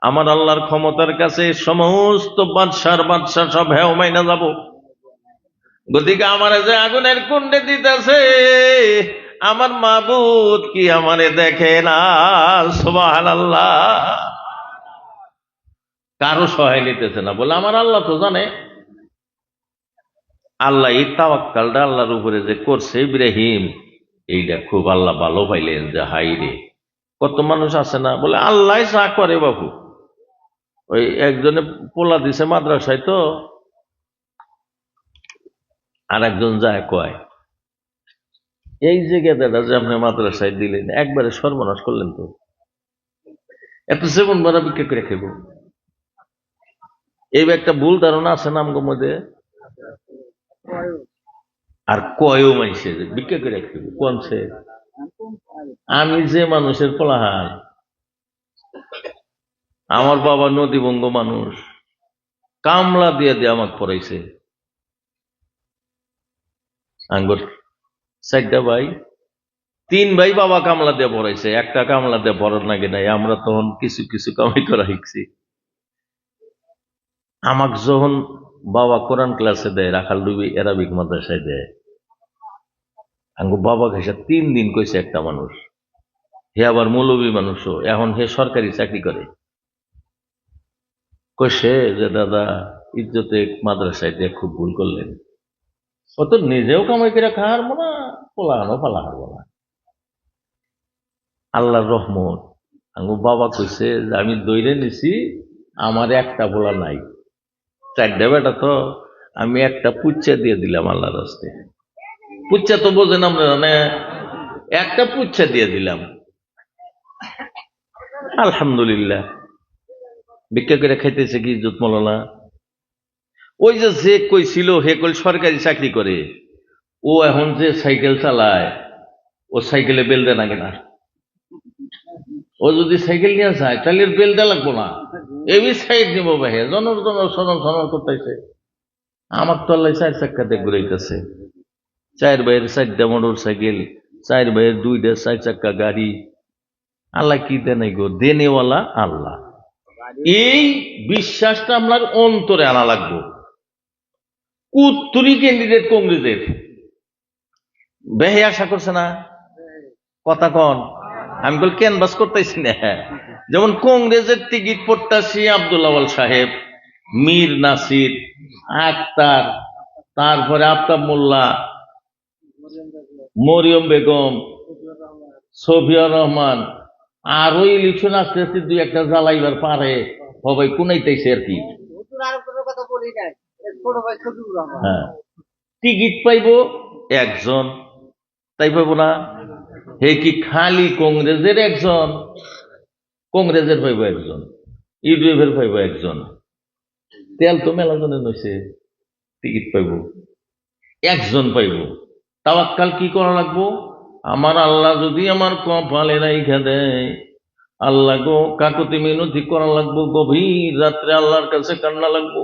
আমার আল্লাহর ক্ষমতার কাছে সমস্ত বাদশার বাদশা সব হেও মাইনা যাব। গতিকে আমার যে আগুনের কুণ্ডে দিতেছে, আমার মাবুদ কি আমারে দেখে না? সুবহানাল্লাহ। কারো সহায় নিতেছে না, বলে আমার আল্লাহ তো জানে। আল্লাহ এই তাওয়াক্কালটা আল্লাহর উপরে যে করছে ইব্রাহিম, এইটা খুব আল্লাহ ভালো পাইলেন। যে হাই রে, কত মানুষ আছে না বলে আল্লাহ যা করে বাবু। ওই একজনে পোলা দিছে মাদ্রাসায়, তো আর একজন যায় কয় এই যে গেদাটা যে আপনি মাদ্রাসায় দিলেন, একবারে সর্বনাশ করলেন তো, এত জীবন ভরা বিক্রি করে খেব। এই একটা ভুল ধারণা আছে নামগো মধ্যে। আর কয়ও মাইছে যে বিক্রি করে খেব কোনছে। আমি যে মানুষের পোলাহান, আমার বাবা নদীবঙ্গ মানুষ, কামলা দিয়ে দিয়ে আমাকে পড়াইছে। আঙ্গুর 4টা ভাই, 3 ভাই বাবা কামলা দিয়ে পড়াইছে, একটা কামলা দিয়ে পড়ার নাকি নাই। আমরা তখন কিছু কিছু কামাই করা শিখছি। আমাকে যখন বাবা কোরআন ক্লাসে দেয়, রাখাল ডুবি এরাবিক মাদ্রাসায় দেয়, আঙ্গুর বাবা ঘেসা 3 দিন কইছে একটা মানুষ। হে আবার মৌলবী মানুষও, এখন হে সরকারি চাকরি করে। কইছে যে দাদা ইজ্জতে মাদ্রাসায় দিয়ে খুব ভুল করলেন। ও তো নিজেও কামাই করে খাওয়ার না, পোলাহানো পালা হারবো না। আল্লাহর রহমত। আঙ্গুর বাবা কইছে যে আমি দৈরে নিছি, আমার একটা পোলা নাই, 4টা বেটা তো, আমি একটা পুচ্ছা দিয়ে দিলাম আল্লাহর রাস্তে। পুচ্ছা তো বোঝেন আমরা, মানে একটা পুচ্ছা দিয়ে দিলাম। আলহামদুলিল্লাহ। ভিক্ষা করে খাইতেছে কি ইজ্জত মৌলানা। ওই যে যে কইছিল হে কইল সরকারি চাকরি করে, ও এখন যে সাইকেল চালায়, ও সাইকেলে বেল দেয় না কেনা। ও যদি সাইকেল নিয়ে যায় তাহলে বেল দেওয়া লাগবো না, এমনি সাইড নিবো ভাই। জনর জনর সনর সনর করতেছে। আমার তো আল্লাহ 4 চাক্কাতে ঘুরাইতেছে। 4 ভাইয়ের 4টা মোটর সাইকেল, 4 ভাইয়ের 2টা 4 চাক্কা গাড়ি। আল্লাহ কি দেয় নাই গো, দেনেওয়ালা আল্লাহ। এই বিশ্বাসটা আপনার অন্তরে আনা লাগবো। কুত্তুরি ক্যান্ডিডেট কংগ্রেসের বেহে আশা করছে না কথা কন। আমি বল ক্যানভাস করতেছি না। যেমন কংগ্রেসের টিকিট প্রত্যাশী আব্দুল আওয়াল সাহেব, মীর নাসির, আক্তার, তারপরে আফতাব মোল্লা, মরিয়ম বেগম, সফিয়া রহমান, আরো ইলেকশন আস্তে আস্তে 2-1টা জ্বালাইবার পারে সবাই কোনাইতেছে আর কি। হ্যাঁ, টিকিট পাইব একজন, তাই পাইব না? হে কি খালি কংগ্রেসের একজন? কংগ্রেসের পাইব একজন, ইউডিএফের পাইব একজন। তেল তো মেলা জনের নইছে, টিকিট পাইব একজন পাইব। তাওয়াক্কাল কি করা লাগবো? আমার আল্লাহ যদি আমার কপালে রাইখা দেয়, আল্লাহ গো, কাকুতি মিনতি করা লাগবো, গভীর রাত্রে আল্লাহর কাছে কান্না লাগবো।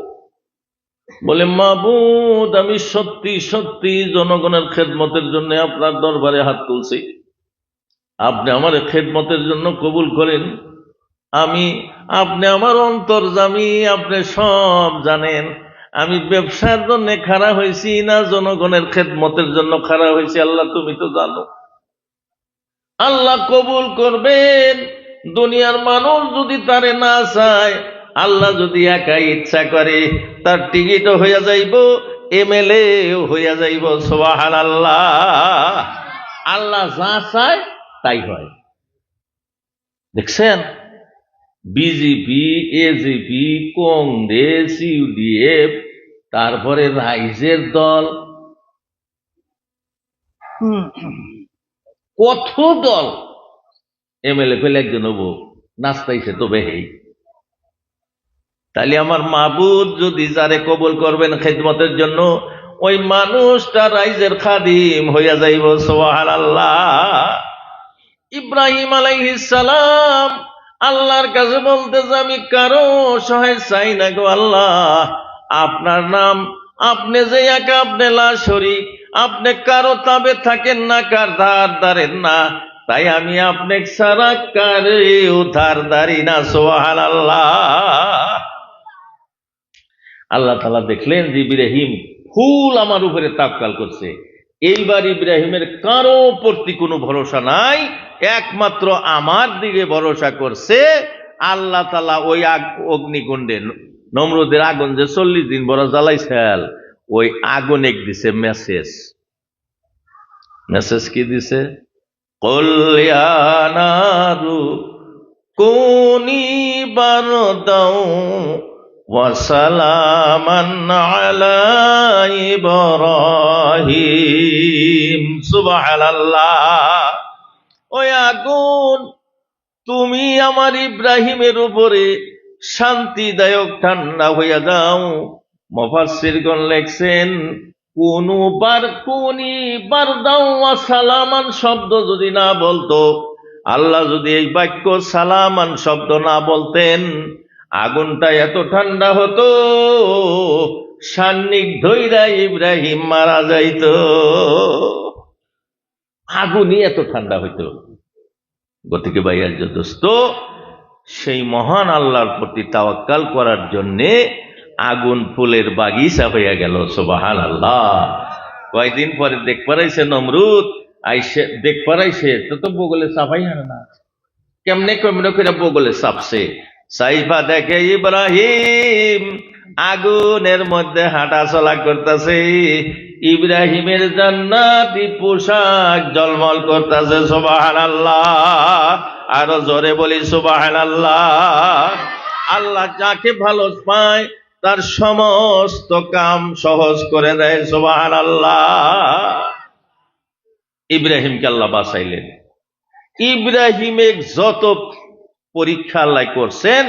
বলে মাবুদ, আমি সত্যি সত্যি জনগণের খেদমতের জন্য আপনার দরবারে হাত তুলছি, আপনি আমার খেদমতের জন্য কবুল করেন। আপনি আমার অন্তর্যামী, আপনি সব জানেন। আমি ব্যবসার জন্য খাড়া হয়েছি না জনগণের খেদমতের জন্য খাড়া হয়েছি, আল্লাহ তুমি তো জানো। আল্লাহ কবুল করবেন। দুনিয়ার মানুষ যদি তারে না চায়, আল্লাহ যদি একাই ইচ্ছা করে, তার টিকিটও হইয়া যাইব, এমএলএ হইয়া যাইব। সুবহানাল্লাহ। আল্লাহ যা চায় তাই হয়। দেখছেন, বিজেপি, এজেপি, কংগ্রেস, ইউডিএফ, তারপরে রাইজের দল, কত দল, এমএলএ পেলে একজন হবো, নাস্তাইছে তো বেহেই। তাহলে আমার মাবুদ যদি যারে কবুল করবেন খেদমতের জন্য, ওই মানুষটা রাইজের খাদিম হইয়া যাইব। সুবহানাল্লাহ। ইব্রাহিম আলাইহিস সালাম আল্লাহর কাছে বলতেছে, আমি কারো সহায় চাই না গো আল্লাহ, আপনার নাম, আপনি যে একা, আপনি লা শরীক, আপনি কারো তাবে থাকেন না, কার ধার ধারেন না, তাই আমি আপনি ছাড়া কারো ধার ধারি না। সুবহানাল্লাহ। আল্লাহ তাআলা দেখলেন যে ইব্রাহিম ফুল আমার উপরে তাওয়াক্কুল করছে, এইবার ইব্রাহিমের কারো প্রতি কোনো ভরসা নাই, একমাত্র আমার দিকে ভরসা করছে। আল্লাহ তাআলা ওই অগ্নিকুণ্ডে নমরুদের আগুন যে 40 দিন বড় জ্বালাইছিল, ওই আগুন এক দিছে মেসেজ কি দিছে? কুল ইয়া নারু কুনি বারদাও ওয়া সালামান আলা ইব্রাহিম। সুবহানাল্লাহ। ওই আগুন, তুমি আমার ইব্রাহিমের উপরে শান্তিদায়ক ঠান্ডা হইয়া যাও। মুফাসসিরগণ লেখছেন, কুনি বারদাও ওয়া সালামান শব্দ যদি না বলতো, আল্লাহ যদি এই বাক্য সালামান শব্দ না বলতেন, আগুনটা এত ঠান্ডা হতো, সান্নিধ্যইরা ইব্রাহিম মারা যাইত। আগুনই এত ঠান্ডা হইতো। গতিকে ভাইয়ার দোস্ত, সেই মহান আল্লাহর প্রতি তাওয়াক্কাল করার জন্যে আগুন ফুলের বাগিচা হইয়া গেল। সুবহানাল্লাহ। কয়েকদিন পরে দেখ পারাইছে নমরুদ, আইসে দেখ পারাইছে, তো বগলে চাপাই হারে না, কেমনে কেমনে করে বগলে চাপছে। সাইফা দেখে ইব্রাহিম আগুনের মধ্যে হাঁটা চলা করতেছে, ইব্রাহিমের জান্নাতি পোশাক জলমল করতেছে। সুবহানাল্লাহ। আরো জোরে বলি সুবহানাল্লাহ। আল্লাহ যাকে ভালো পায় তার সমস্ত কাম সহজ করে দেয়। সুবহানাল্লাহ। ইব্রাহিমকে আল্লাহ বাঁচাইলেন। ইব্রাহিমে যত পরীক্ষা আল্লাহ করছেন,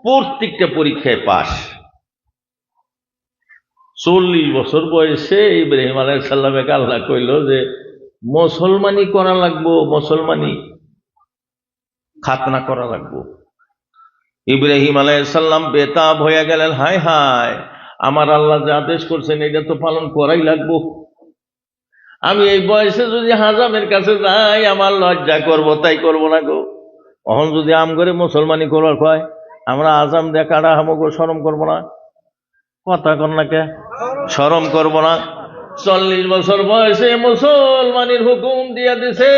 প্রত্যেকটা পরীক্ষায় পাস। 40 বছর বয়সে ইব্রাহিম আলাইহিস সালামকে আল্লাহ কইল যে মুসলমানি করা লাগবো, মুসলমানি খাতনা করা লাগবো। ইব্রাহিম আলাইহিস সালাম বেতাব হয়ে গেলেন, হায় হায়, আমার আল্লাহ যে আদেশ করছেন এটা তো পালন করাই লাগবো। আমি এই বয়সে যদি হাজামের কাছে যাই, আমার লজ্জা করব, তাই করব না গো। এখন যদি আম করে মুসলমানি করবার কয়, আমরা আজাম দেখাটা আমাকে শরম করব না? কথা কর না কে, শরম করব না? 40 বছর বয়সে মুসলমানের হুকুম দিয়ে দিছে।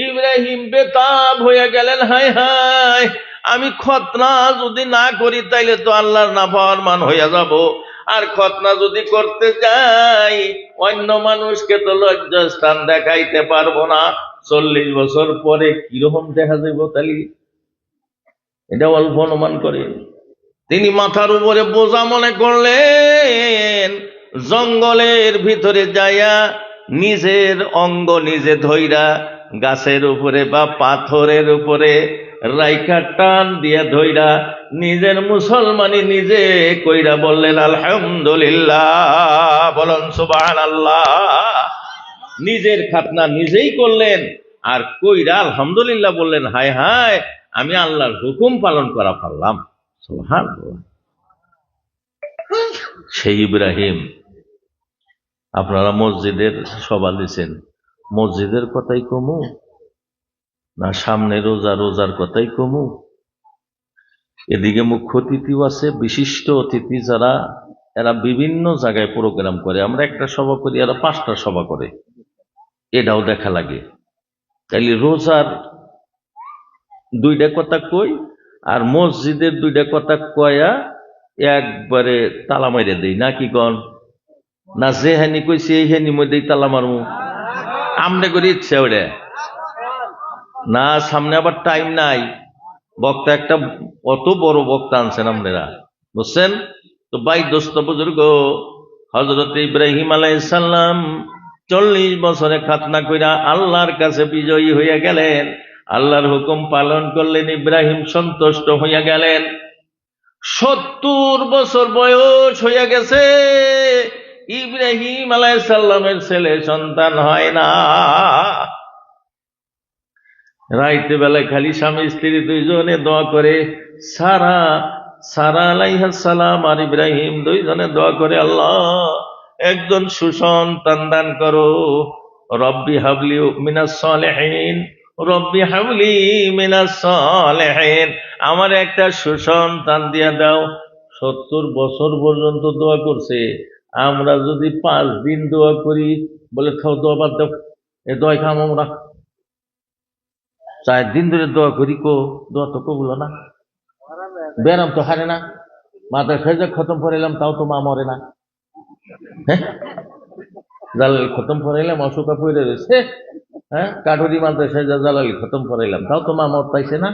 ইব্রাহিম বেতাব হয়ে গেলেন, হায় হায়, আমি খতনা যদি না করি তাইলে তো আল্লাহর নাফরমান হইয়া যাব, আর খতনা যদি করতে যাই অন্য মানুষকে তো লজ্জাস্থান দেখাইতে পারবো না। 40 বছর পরে কিরকম দেখা যাইব তাহলে এটা অল্প অনুমান করে তিনি মাথার উপরে বোঝা মনে করলেন। জঙ্গলের ভিতরে যাইয়া নিজের অঙ্গ নিজে ধইরা গাছের উপরে বা পাথরের উপরে রাইখা টান দিয়া ধইরা নিজের মুসলমানি নিজে কইরা বললেন আলহামদুলিল্লাহ। বলুন সুবহানাল্লাহ। নিজের খাতনা নিজেই করলেন, আর কইরা আলহামদুলিল্লাহ বললেন, হায় হায় আমি আল্লাহর হুকুম পালন করা পারলাম। সুবহানাল্লাহ। সেই ইব্রাহিম। আপনারা মসজিদের সভা দিছেন, মসজিদের কথাই কমু না সামনে রোজার কথাই কমু? এদিকে মুখ্য অতিথিও আছে, বিশিষ্ট অতিথি যারা, এরা বিভিন্ন জায়গায় প্রোগ্রাম করে। আমরা একটা সভা করি, এরা 5টা সভা করে, এটাও দেখা লাগে। তাইলে রোজার 2টা কথা কই, আর মসজিদের 2টা কথা কয়া একবারে তালা মাইরে দেই, না কি কন? না যে হানি কইছি এই হানি মধ্যেই তালা মারমু? আমনে করে ইচ্ছা ওটা না, সামনে আবার টাইম নাই। বক্তা একটা অত বড় বক্তা আনছেন আপনারা, বুঝছেন তো? ভাই দোস্ত বুজুর্গ, হযরত ইব্রাহিম আলাইহিস সালাম 40 বছরে খাতনা কইরা আল্লাহর কাছে বিজয়ী হইয়া গেলেন। আল্লাহর হুকুম পালন করলেন, ইব্রাহিম সন্তুষ্ট হইয়া গেলেন। 70 বছর বয়স হইয়া গেছে, ইব্রাহিম আলাইহিস সালামের ছেলে সন্তান হয় না। রাইতে বেলায় খালি স্বামী স্ত্রী 2জনে দোয়া করে, সারা আলাইহিস সালাম আর ইব্রাহিম 2জনে দোয়া করে, আল্লাহ একজন সুসন্তান দান করো। রব্বি হাবলি মিনাস সালিহিন, রব্বি হাবলি মিনাস সালিহিন, আমার একটা সুসন্তান দিয়া দাও। 70 বছর পর্যন্ত দোয়া করছে। আমরা যদি 5 দিন দোয়া করি, বলে খাও দোয়া বাদ দাও, এ দোয়া খাম আমরা। 4 দিন ধরে দোয়া করি, দোয়া তো কবুল না। ব্যারাম তো হারে না, মাথায় ফেজা খতম করাইলাম তাও তো মা মরে না। হ্যাঁ, জালালি খতম করাইলাম, অসুখা পড়ে রয়েছে। হ্যাঁ, কাঠুরি মাথায় ফেজা জালালি খতম করাইলাম তাও তো মা মর পাইছে না।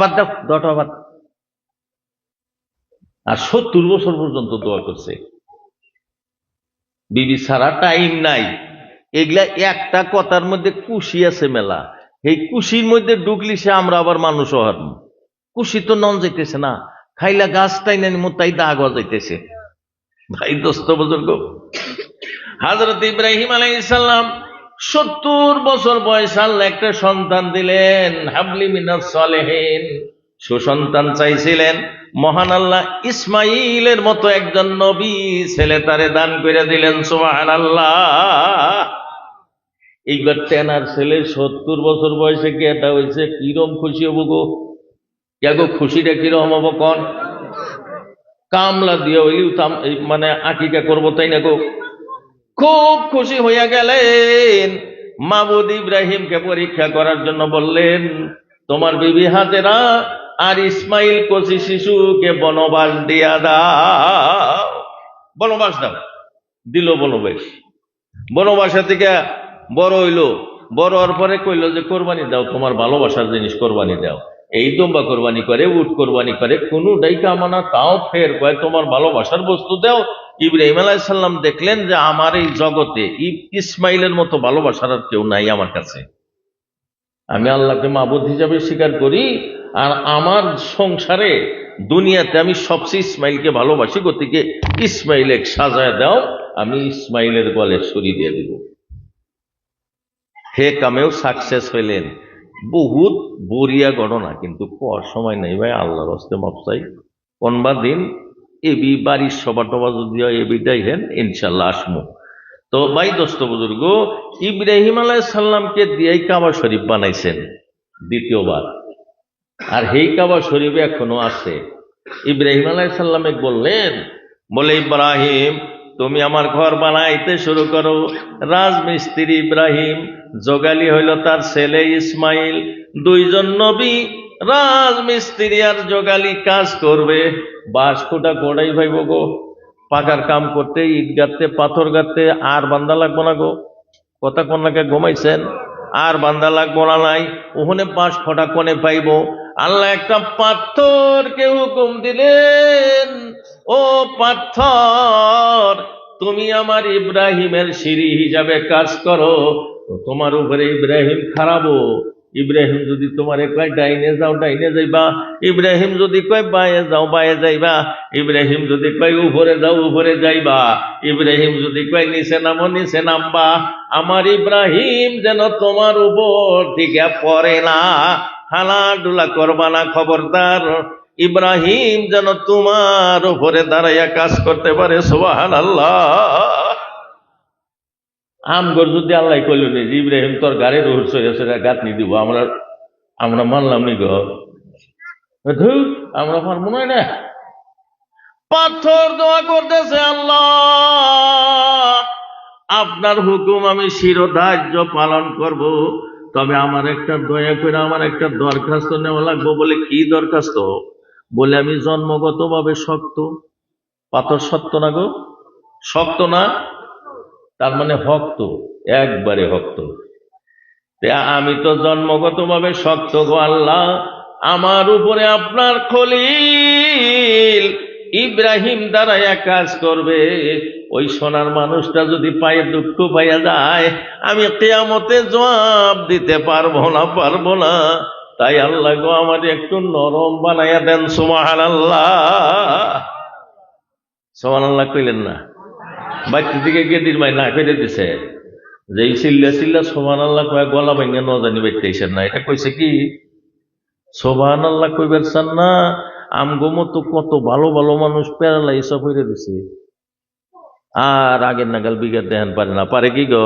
বাদ দাও, দোয়াটা বাদ। আর 70 বছর পর্যন্ত দোয়া করছে। বিবি ছাড়া টাইম নাই। এগুলা একটা কথার মধ্যে কুশি আছে মেলা। এই কুশির মধ্যে ঢুকলি সে আমরা আবার মানুষ হওয়ার। কুশি তো নন যাইতেছে না, খাইলা গাছটাই নেন মোতাই দাগ যাইতেছে। ভাই দোস্ত বুজুর্গ, হযরত ইব্রাহিম আলাইহিস সালাম 70 বছর বয়স আল্লাহ একটা সন্তান দিলেন, হাবলি মিনাস সালিহিন, সুসন্তান চাইছিলেন। মহান আল্লাহ ইসমাইলের মতো একজন নবী ছেলে তারে দান করে দিলেন। সুবহানাল্লাহ। এইবার তেনার ছেলে 70 বছর বয়সে কেটা হয়েছে, কিরম খুশি হবো গো? গো খুশিটা কিরম হবো কন? কামলা দিয়ে হইলেও মানে আকিকা করবো, তাই না গো? খুব খুশি হইয়া গেলেন। মাবুদ ইব্রাহিমকে পরীক্ষা করার জন্য বললেন, তোমার বিবি হাজেরা আর ইসমাইল কচি শিশুকে বনবাস দিয়া দাও। বনবাস দাও। দিল বনবাস। বনবাসা থেকে বড় হইলো, বড় হওয়ার পরে কইলো যে কোরবানি দাও, তোমার ভালোবাসার জিনিস কোরবানি দাও। এই দুম্বা কোরবানি করে, উট কোরবানি করে, কোনটাই কামনা, তাও ফের কয় তোমার ভালোবাসার বস্তু দাও। ইব্রাহিম আলাইহিস সালাম দেখলেন যে আমার এই জগতে ইসমাইলের মতো ভালোবাসার আর কেউ নাই আমার কাছে। আমি আল্লাহকে মাবুদ হিসাবে স্বীকার করি, আর আমার সংসারে দুনিয়াতে আমি সবচেয়ে ইসমাইলকে ভালোবাসি, গতিকে ইসমাইলে সাজায় দাও, আমি ইসমাইলের গলে ছুরি দিয়ে দিব। হে কামেও সাকসেস হইলেন। বহুত বরিয়া ঘটনা, কিন্তু পর সময় নেই ভাই, আল্লাহর হস্তে মাপ চাই। কোনবা দিন এবি বাড়ির সভা টভা যদি হয় এবিটাই হেন, ইনশাল্লাহ আসমু। তো ভাই দোস্ত বুজুর্গ, ইব্রাহিম আলাইহিস সালামকে দিয়েই কাবা শরীফ বানাইছেন দ্বিতীয়বার, আর এই কাবা শরীফ এখনো আছে। ইব্রাহিম আলাইহিস সালামে বললেন, বলে ইব্রাহিম তুমি আমার ঘর বানাইতে শুরু করো। রাজমিস্ত্রি ইব্রাহিম, জোগালি হইল তার ছেলে ইসমাইল, 2জন নবী। রাজমিস্ত্রি আর জোগালি কাজ করবে, বাঁশ খুঁটা গোড়াই ভাইব গো, পাকার কাম করতে, ইট গাঁথতে, পাথর গাঁথতে আর বান্দা লাগবো না গো। কথা কন্যাকে ঘুমাইছেন, আর বান্দা লাগবো না নাই, ওখানে 5 ফোঁটা কোণে পাইব। আল্লাহ একটা পাথরকে হুকুম দিলেন, ও পাথর তুমি আমার ইব্রাহিমের সিঁড়ি হিসাবে কাজ করো। তোমার উপরে ইব্রাহিম খারাপো, ইব্রাহিম যদি তোমারে কয় ডাইনে যাও ডাইনে যাইবা, ইব্রাহিম যদি কয় বায়ে যাও বায়ে যাইবা, ইব্রাহিম যদি কয় উপরে যাও উপরে যাইবা, ইব্রাহিম যদি কয় নিচে নামো নিচে নামবা। আমার ইব্রাহিম যেন তোমার উপর থেকে পড়ে না, হালাডুলা করবা না, খবরদার। ইব্রাহিম যেন তোমার উপরে দাঁড়াইয়া কাজ করতে পারে। সুবহানাল্লাহ। আমগর যদি আল্লাহ কইল নি যে ইব্রাহিম তোর গাড়ির রোড সরে গাঁথনি দিব, আমরা মানলাম নি গো? ধুর, আমরা পারবো না। পাথর দোয়া করতেছে, আল্লাহ আপনার হুকুম আমি শিরোধার্য পালন করব, তবে আমার একটা দয়া করে আমার একটা দরখাস্ত নেওয়া লাগবে। বলে কি দরখাস্ত? বলে আমি জন্মগতভাবে শক্ত। পাথর শক্ত না গো? শক্ত না, তার মানে ভক্ত, একবারে ভক্ত। আমি তো জন্মগতভাবে শক্ত গো আল্লাহ, আমার উপরে আপনার খলিল ইব্রাহিম দাঁড়াইয়া কাজ করবে। ওই সোনার মানুষটা যদি পায়ে দুঃখ পাইয়া যায়, আমি কিয়ামতে জবাব দিতে পারবো না। তাই আল্লাহ গো আমার একটু নরম বানাইয়া দেন। সুবহানাল্লাহ। সুবহানাল্লাহ কইলেন না? বাচ্চা দিকে গেদির মাই না ফেলে দিছে যে এই চিল্লা চিল্লা সুবহানাল্লাহ কয়ে গলা ভেঙে ন জানি বাইতেছেন না। এটা কইছে কি সুবহানাল্লাহ কইবার চান না? আমগো মতো কত ভালো ভালো মানুষ প্যারালাইজ হইরে দিছে, আর আগের নাগাল বিঘাত দেখান পারে না। পারে কি গো?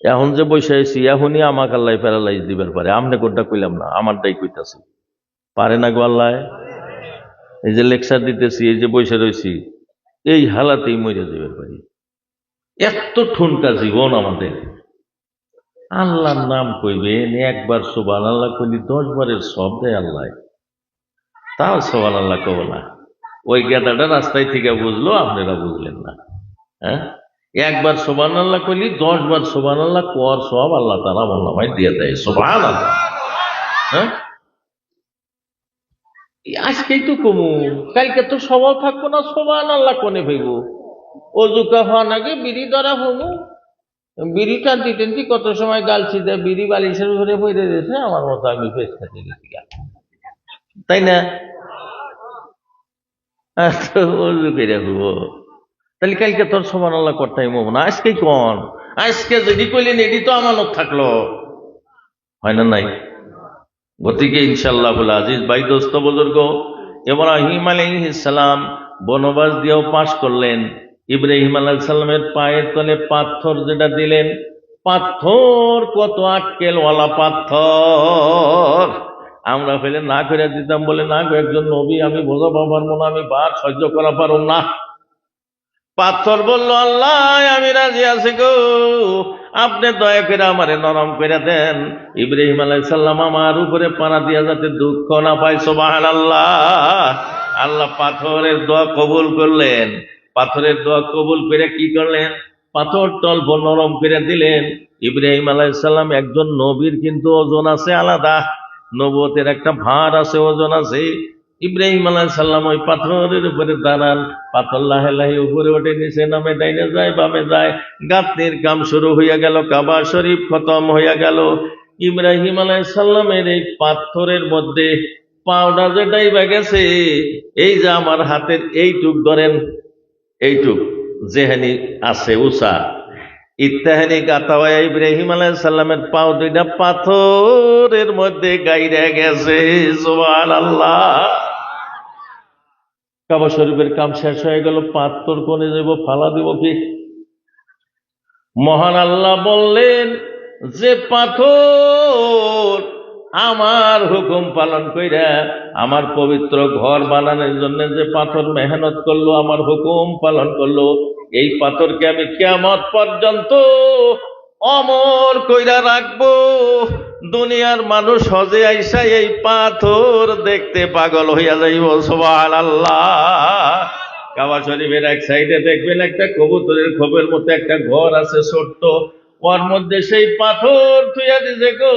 এখন যে বসে আছি এখনই আমাকে আল্লাহ প্যারালাইজ দিবার পারে। আমনে কোনটা কইলাম না, আমারটাই কইতাছি। পারে না গো আল্লাহ? এই যে লেকচার দিতেছি, এই যে বসে রয়েছি, এই হালাতেই মরে যাবার পারি। এত ঠুনকা জীবন আমাদের। আল্লাহর নাম কইবেন, একবার সুবহানাল্লাহ কইলি 10 বারের সব দেয় আল্লাহ, তাও সুবহানাল্লাহ কব না। ওই গেদাটা রাস্তায় থেকে বুঝলো, আপনারা বুঝলেন না। হ্যাঁ, একবার সুবহানাল্লাহ কইলি 10 বার সুবহানাল্লাহ কর সব আল্লাহ তাআলা বললামাই দিয়ে দেয়। সুবহানাল্লাহ। হ্যাঁ, আজকেই তো কমু, কালকে তো সবাই থাকবো না। সুবহানাল্লাহ কোনে ভাইব? অজু হওয়ার আগে বিড়ি ধরা হবো, বিড়ি টানতে টানতে কত সময় গালছি দেয়, বিড়ি বালিশের ঘরে পড়ে দিয়েছে আমার মতো। আমি পেট খাতে গেছি, তাই না? অজু করে হবো, তাহলে কালকে তোর সুবহানাল্লাহ করতেই মব না। আজকে কোন, আজকে যদি কইলেন এটি তো আমানত থাকলো, হয় না নাই? গতিকে ইনশাআল্লাহুল আজিজ ভাই দোস্ত বুজুর্গ, ইব্রাহিম আলাইহিস সালাম বনবাস দিয়েও পাশ করলেন। ইব্রাহিম আলাইহিস সালামের পায়ের তলে পাথর যেটা দিলেন, পাথর কত আক্কেলওয়ালা পাথর। আমরা ফেলে না করে দিতাম, বলে না গো একজন নবী, আমি বোঝাবো পারবো না, আমি বার সহ্য করা পারব না। পাথর বলল, আল্লাহ আমি রাজি আছি গো, আপনি দয়া করে আমারে নরম করে দেন। ইব্রাহিম আলাইহিস সালাম আমার উপরে পানা দিয়া যাতে দুঃখ না পায়। সুবহানাল্লাহ। আল্লাহ পাথরের দোয়া কবুল করলেন। পাথরের দোয়া কবুল করে কি করলেন? পাথর তল্প নরম করে দিলেন। ইব্রাহিম আলাইহিস সালাম একজন নবীর কিন্তু ওজন আছে আলাদা, নবুয়তের একটা ভার আছে, ওজন আছে। ইব্রাহিম আলাইহিস সালাম ওই পাথরের উপরে দাঁড়ান, পাথর লাহে লাহে উপরে ওঠে, নিচে নামে, ডাইনে যায় বামে যায়। গাঁথনির কাম শুরু হইয়া গেল, কাবা শরীফ খতম হইয়া গেল। ইব্রাহিম আলাইহিস সালামের এই পাথরের মধ্যে পাউডার যে ডাইবা গেছে, এই যে আমার হাতের এইটুক ধরেন, এইটুক যেহানি আছে উষা, ইত্যাহানি গাতা হয়ে ইব্রাহিম আলাইহিস সালামের পাও দুইটা পাথরের মধ্যে গাইরা গেছে। সুবহানাল্লাহ। কাবা শরীফের কাম শেষ হয়ে গেল, পাথর কোনে যাব, ফালা দিব কি? মহান আল্লাহ বললেন যে পাথর আমার হুকুম পালন কইরা আমার পবিত্র ঘর বানানোর জন্য যে পাথর মেহনত করলো, আমার হুকুম পালন করলো, এই পাথরকে আমি কিয়ামত পর্যন্ত অমর কইরা রাখবো। দুনিয়ার মানুষ হজে আইসা এই পাথর দেখতে পাগল হইয়া যাইব। সুবহানাল্লাহ। কাবা শরীফের এক সাইডে দেখবেন একটা কবুতরের খোপের মতো একটা ঘর আছে ছোট্ট, ওর মধ্যে সেই পাথর থুইয়া দিছে গো।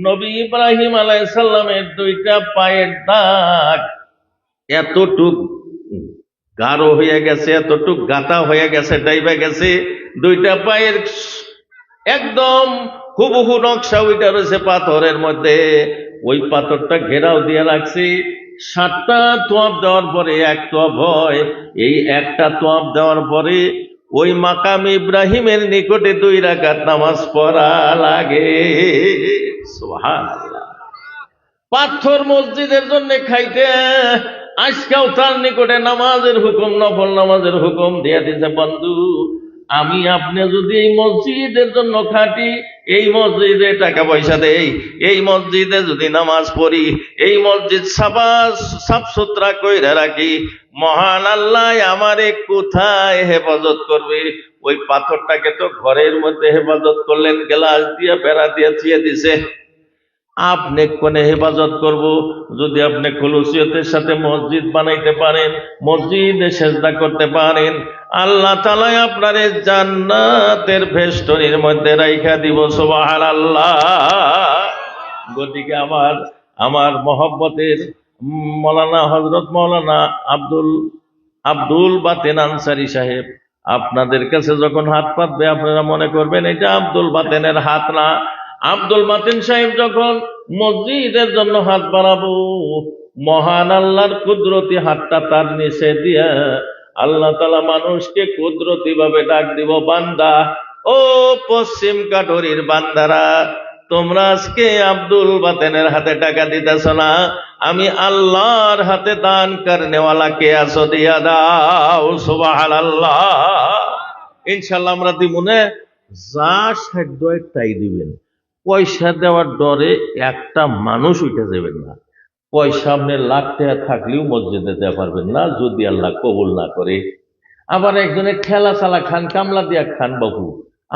নবী ইব্রাহিম আলাইহিস সালামের দুইটা পায়ের দাগ এতটুক গাঢ় হয়ে গেছে, এতটুক গাতা হয়ে গেছে, ডাইবা গেছে। দুইটা পায়ের একদম হুবহু নকশা ওইটা রয়েছে পাথরের মধ্যে। ওই পাথরটা ঘেরাও দিয়ে রাখছি। 7টা তোয়াব দেওয়ার পরে এক তোয়াব হয়। এই একটা তোয়াব দেওয়ার পরে ওই মাকাম ইব্রাহিমের নিকটে 2 রাকাত নামাজ পড়া লাগে। সুবহানাল্লাহ। পাথর মসজিদের জন্য খাইতে, আজকাল তার নিকটে নামাজের হুকুম, নফল নামাজের হুকুম দিয়ে দিছে। বন্ধু, আমি আপনি যদি এই মসজিদের জন্য খাটি, এই মসজিদে টাকা পয়সা দেই, এই মসজিদে যদি নামাজ পড়ি, এই মসজিদ সাফ সুতরা কইরা রাখি, মহান আল্লাহ আমারে কোথায় হেফাজত করবে? ওই পাথরটাকে তো ঘরের মধ্যে হেফাজত করলেন, গ্লাস দিয়ে বেড়া দিয়ে ছিয়ে দিছে। আপনি কোনে হেফাজত করব? যদি আপনি খুলুসিয়তের সাথে মসজিদ বানাইতে পারেন, মসজিদে সেজদা করতে পারেন, আল্লাহ তাআলা আপনারে জান্নাতের বেষ্টনীর মধ্যে রাইখা দিব। সুবহানাল্লাহ। গতিকে আমার মহব্বতের মৌলানা হযরত মৌলানা আব্দুল বাতেন আনসারী সাহেব আপনাদের কাছে যখন হাত পাতবে, আপনারা মনে করবেন এটা আব্দুল বাতেনের হাত না। আব্দুল বাতেন সাহেব যখন মসজিদের জন্য হাত বাড়াবো, মহান আল্লাহর কুদরতি হাতটা তার নিচে দিয়া আল্লাহ তাআলা মানুষকে কুদরতি ভাবে ডাক দিব, বান্দা, ও পশ্চিম কাঠরির বান্দারা, তোমরা আজকে আব্দুল বাতেনের হাতে টাকা দিতেছ না, আমি আল্লাহর হাতে দান করনেওয়ালা কে আছো, দিয়া দাও। সুবহানাল্লাহ। ইনশাআল্লাহ আমরা দিমুনে। যা সাধ্য একটাই দিবেন। পয়সা দেওয়ার ডরে একটা মানুষ উঠে যাবেন না। পয়সা আপনার লাখ টাকা থাকলেও মসজিদে দিতে পারবেন না যদি আল্লাহ কবুল না করে। আবার একজনের ঠেলা চালা খান, কামলা দিয়া খান, বাবু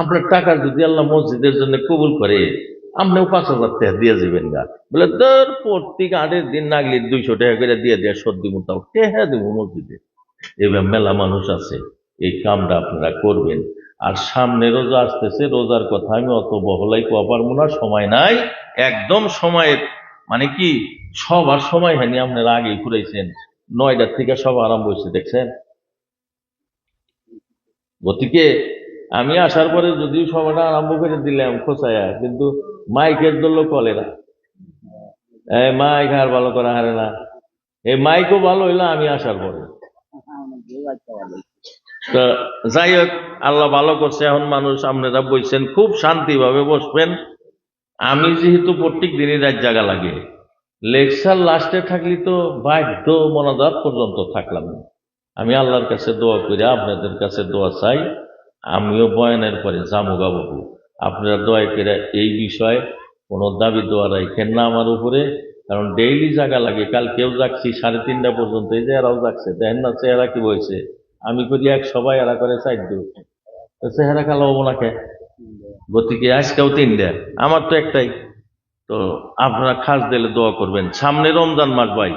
আপনার টাকা যদি আল্লাহ মসজিদের জন্য কবুল করে, আপনিও 5,000 টাকা দিয়ে যাবেন গা। বলে তোর প্রত্যেক 8 দিন নাগলি 200 টাকা করে দিয়ে সর্দি মোটাও টেহা দেবো মসজিদে। এবার মেলা মানুষ আছে, এই কামটা আপনারা করবেন। আর সামনে রোজা আসতেছে, রোজার কথা আমি অত বহলাই কোয়া পারবো না, সময় নাই। একদম সময়ের মানে কি সবার সময় হয়নি, আপনারা আগেই ঘুরাইছেন। 9টার থেকে সব আরম্ভ হয়েছে, দেখছেন। গতিকে আমি আসার পরে যদিও সবাটা আরম্ভ করে দিলাম খোঁচায়া, কিন্তু মাইকের দল কলে না। মাইক আর ভালো করা হারে না। এই মাইকও ভালো হইলো আমি আসার পরে। তো যাই হোক, আল্লাহ ভালো করছে। এখন মানুষ আপনারা বলছেন খুব শান্তিভাবে বসবেন। আমি যেহেতু প্রত্যেক দিনই রাত জাগা লাগে, লেকচার লাস্টে থাকলে তো বাধ্য মোনাজাত পর্যন্ত থাকলাম না। আমি আল্লাহর কাছে দোয়া করি, আপনাদের কাছে দোয়া চাই। আমিও বয়ানের পরে জামুগা বাবু, আপনারা দোয়া করে এই বিষয়ে কোনো দাবি দোয়া রাখেন না আমার উপরে, কারণ ডেইলি জাগা লাগে। কাল কেউ যাচ্ছি 3:30 পর্যন্ত, এই যে এরাও যাচ্ছে, দেখেন না চেহারা কি বলছে। আমি করি এক সবাই, এরা করে 4 চেহারা কালো হবো না কে? গতিকে আজকেও 3টা, আমার তো একটাই। তো আপনারা খাস দিলে দোয়া করবেন। সামনে রমজান মাস ভাই,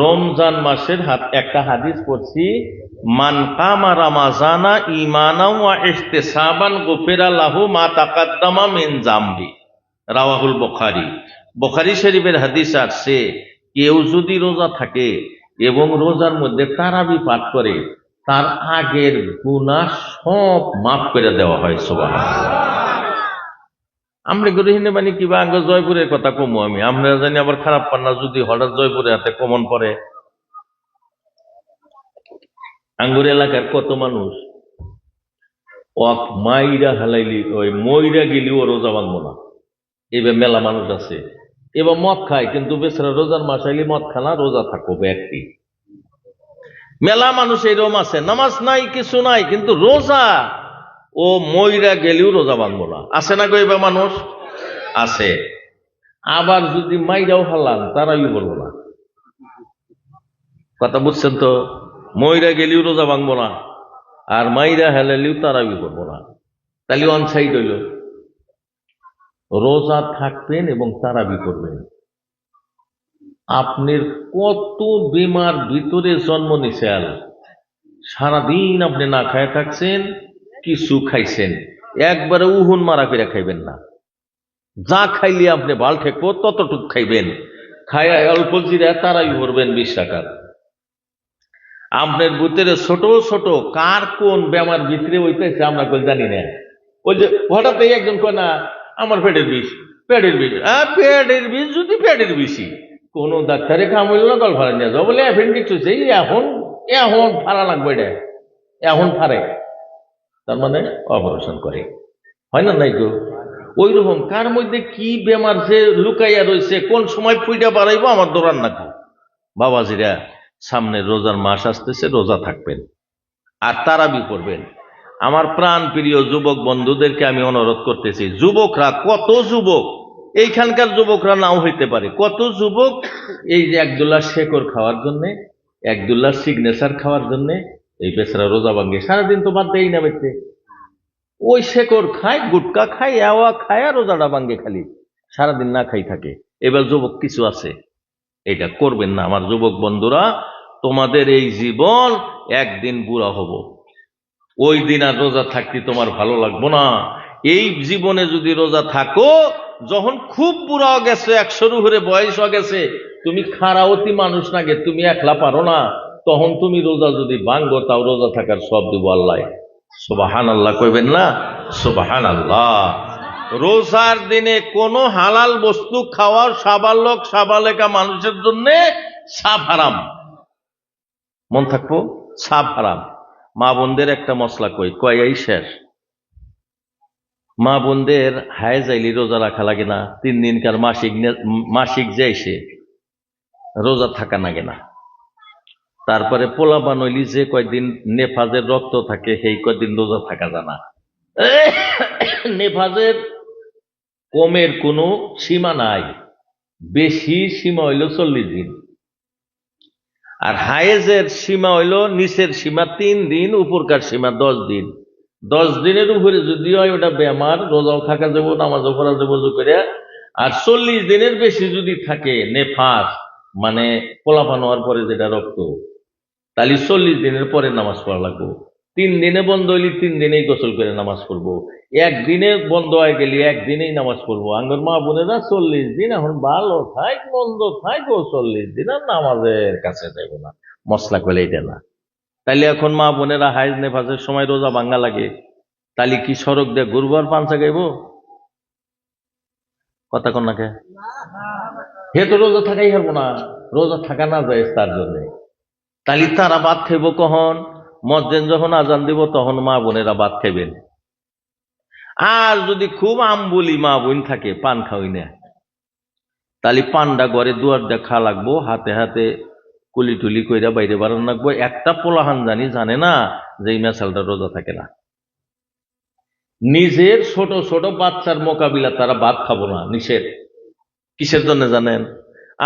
রমজান মাসের একটা হাদিস পড়ছি, মান কামা রামাজানা ঈমানাও ওয়া ইহতিসাবান গুফিরা লাহু মা তাকাদ্দামা মিন জামবি। রাওয়াহুল বুখারী। বুখারী শরীফের হাদিস আছে, কেউ যদি রোজা থাকে এবং রোজার মধ্যে তারাবি পাঠ করে, তার আগের গুনাহ সব মাফ করে দেওয়া হয়। সুবহানাল্লাহ। আমরা গরিহিনে মানে কিবা আঙ্গ জয়পুরের কথা কমু আমি, আমরা জানি আবার খারাপ পান না যদি হঠাৎ জয়পুরে হাতে কমন পড়ে। আঙ্গুর এলাকার কত মানুষ মাইরা হালাইলি, ওই মইরা গেলিও রোজা ভাঙবো না, এবার মেলা মানুষ আছে। এবার মদ খায়, কিন্তু বেচারা রোজার মাস আইলি মদ খানা, রোজা থাকো ব্যক্তি। মেলা মানুষ এরকম আছে, নামাজ নাই কিছু নাই, কিন্তু রোজা ও মইরা গেলেও রোজা ভাঙবো না। আছে না গো এবার মানুষ? আছে। আবার যদি মাইরাও হালান, তারাই বলবো না। কথা বুঝছেন তো? মইরা গেলেও রোজা ভাঙবো না, আর মাইরা হেলালিও তারাই করবো না। তাহলে অন সাইড হইল। রোজা থাকবেন এবং তারাবি করবেন। আপনার কত বিমার ভিতরে জন্ম নিছেন, সারাদিন আপনি না খায় থাকছেন, কিছু খাইছেন, একবারে উহুন মারা করে খাইবেন না। যা খাইলে আপনি ভাল ঠেকবো ততটুক খাইবেন, খাইয়া অল্প জিরা তারাই ভরবেন 20 টাকার। আপনার ভিতরে ছোট ছোট কার কোন বেমার ভিতরে হইতেছে আমরা কেউ জানি না। ওই যে হঠাৎই একজন কয় না আমার পেটের বিষ, পেটের বিষ, পেটের বিষ যদি পেটের বিষই কোন ডাক্তারে কামড় না গল ফারা নিয়ে যাও বলে অ্যাপেন্ডিক্স হচ্ছে এখন এখন ফারা লাগবে এটা এখন ফারে, তার মানে অপারেশন করে, হয় না নাই গো? ওই রকম কার মধ্যে কি বেমার যে লুকাইয়া রয়েছে, কোন সময় পুইটা বাড়াইবো আমার দৌড়ান নাকো। বাবাজিরা, সামনে রোজার মাস আসতেছে, রোজা থাকবেন আর তারাবি করবেন। আমার প্রাণ প্রিয় যুবক বন্ধুদেরকে আমি অনুরোধ করতেছি, যুবকরা, কত যুবক, এইখানকার যুবকরা নাও হইতে পারে, কত যুবক এই যে একদুল্লাহ শেকর খাওয়ার জন্যে, একদুল্লাহ সিগনেচার খাওয়ার জন্যে এই বেচারা রোজা ভাঙ্গে, সারাদিন তো বাদ দেই না বেঁচে, ওই শেকর খায়, গুটকা খায়, এওয়া খায়, আর রোজাটা ভাঙ্গে, খালি সারাদিন না খাই থাকে। এবার যুবক কিছু আছে, এটা করবেন না আমার যুবক বন্ধুরা। তোমাদের এই জীবন একদিন বুড়া হব, ওই দিন আর রোজা থাকতে তোমার ভালো লাগবো না। এই জীবনে যদি রোজা থাকো, যখন খুব বুড়া গেছে, 100 উপরে বয়স হয়ে গেছে, তুমি খারাওতি মানুষ নাগে, তুমি একলা পারো না, তখন তুমি রোজা যদি ভাঙ্গো, তাও রোজা থাকার সব দিব আল্লাহ। সুবহানাল্লাহ কইবেন না? সুবহানাল্লাহ। রোজার দিনে কোনো হালাল বস্তু খাওয়ার সাবালক সাবালেকা মানুষের জন্য সাপ হারাম, মন থাকবো, সাপ হারাম। মা বোনদের একটা মশলা কয়াই শেষ। মা বোনদের হায় যাইলি রোজা রাখা লাগে না, 3 দিনকার মাসিক যাইছে, রোজা থাকা লাগে না। তারপরে পোলা বানইলি যে কয়দিন নেফাজের রক্ত থাকে, সেই কয়দিন রোজা থাকা যায় না। নেফাজের কমের কোনো সীমা নাই, বেশি সীমা হইল 40 দিন, আর হায়েজের সীমা হইল, নিচের সীমা 3 দিন, উপরকার সীমা 10 দিন। 10 দিনের উপরে যদি হয় ওটা বেমার, রোজাও থাকা যাবো, নামাজও পড়া যাবো করে। আর 40 দিনের বেশি যদি থাকে নেফাস, মানে পোলাপান হওয়ার পরে যেটা রক্ত, তাহলে 40 দিনের পরে নামাজ পড়া লাগবো। 3 দিনে বন্ধ হইলে 3 দিনেই গোসল করে নামাজ পড়বো, 1 দিনে বন্ধ হয়ে গেলে 1 দিনেই নামাজ পড়বো। আঙ্গর মা বোনেরা 40 দিন এখন ভালো থাক মন্দ থাক, ও 40 দিন আর নামাজের কাছে যাইব না, মশলা করলে এটা না। তাইলে এখন মা বোনেরা হাইজ নেফাজের সময় রোজা ভাঙ্গা লাগে, তাহলে কি সড়ক দিয়ে গুরুবার পাঞ্চা গাইব? কথা কন না কে? হে তো রোজা থাকাই পারবো না, রোজা থাকা না যায় তার জন্য। তাহলে তারা ভাত খাইব কখন? মসজিদ যখন আজান দিব তখন মা বোনেরা ভাত খাইবেন। আর যদি খুব আমবুলি মা বোন থাকে, পান খাওয়াই না, তাহলে পানটা ঘরে দুয়ার দিয়ে খা লাগবো, হাতে হাতে কুলি টুলি কইরা বাইরে বাড়ানো লাগবো। একটা পোলাহান জানে না যে এই মেসালটা রোজা থাকে না। নিজের ছোট ছোট বাচ্চার মোকাবিলা তারা ভাত খাবো না, নিষেধ। কিসের জন্য জানেন?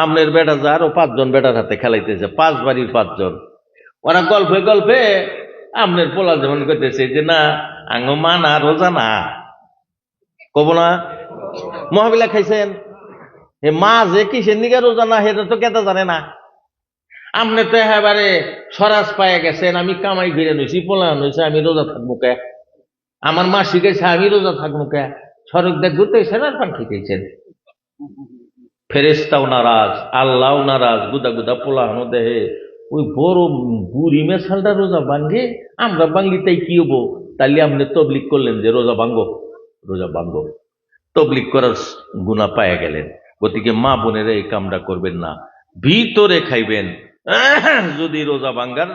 আমনের বেটা যার, ও 5 জন বেটার হাতে খেলাইতেছে, 5 বাড়ির 5 জন। ওরা গল্পে গল্পে আমনের পোলা যেমন করতেছে যে না আঙ্গ মা না রোজা না, কব না মহাবিলা খাইছেন, এ মা যে কিসের নিকে রোজা না সেটা তো কেতা জানে না। আমনে তো এবারে সরাজ পায়ে গেছেন, আমি কামাই ঘিরে নইছি, পোলা নইছে, আমি রোজা থাকবো কে? আমার মা শিখেছে আমি রোজা থাকবো কে? সড়ক দেখ ঘুরতেছেন আর পান খেতেছেন। ফেরেশতাও নারাজ, আল্লাহও নারাজ, গুদা গুদা পোলাহানো দেহে ওই বড় বুড়ি মেশালটা রোজা ভাঙ্গে, আমরা ভাঙলি তাই কি হবো? তাইলে আপনি তবলিগ করলেন যে রোজা ভাঙ্গো, রোজা ভাঙ্গো, তবলিগ করার গুনাহ পায়া গেলেন। গতিকে মা বোনেরা এই কামটা করবেন না, ভিতরে খাইবেন। যদি রোজা ভাঙ্গার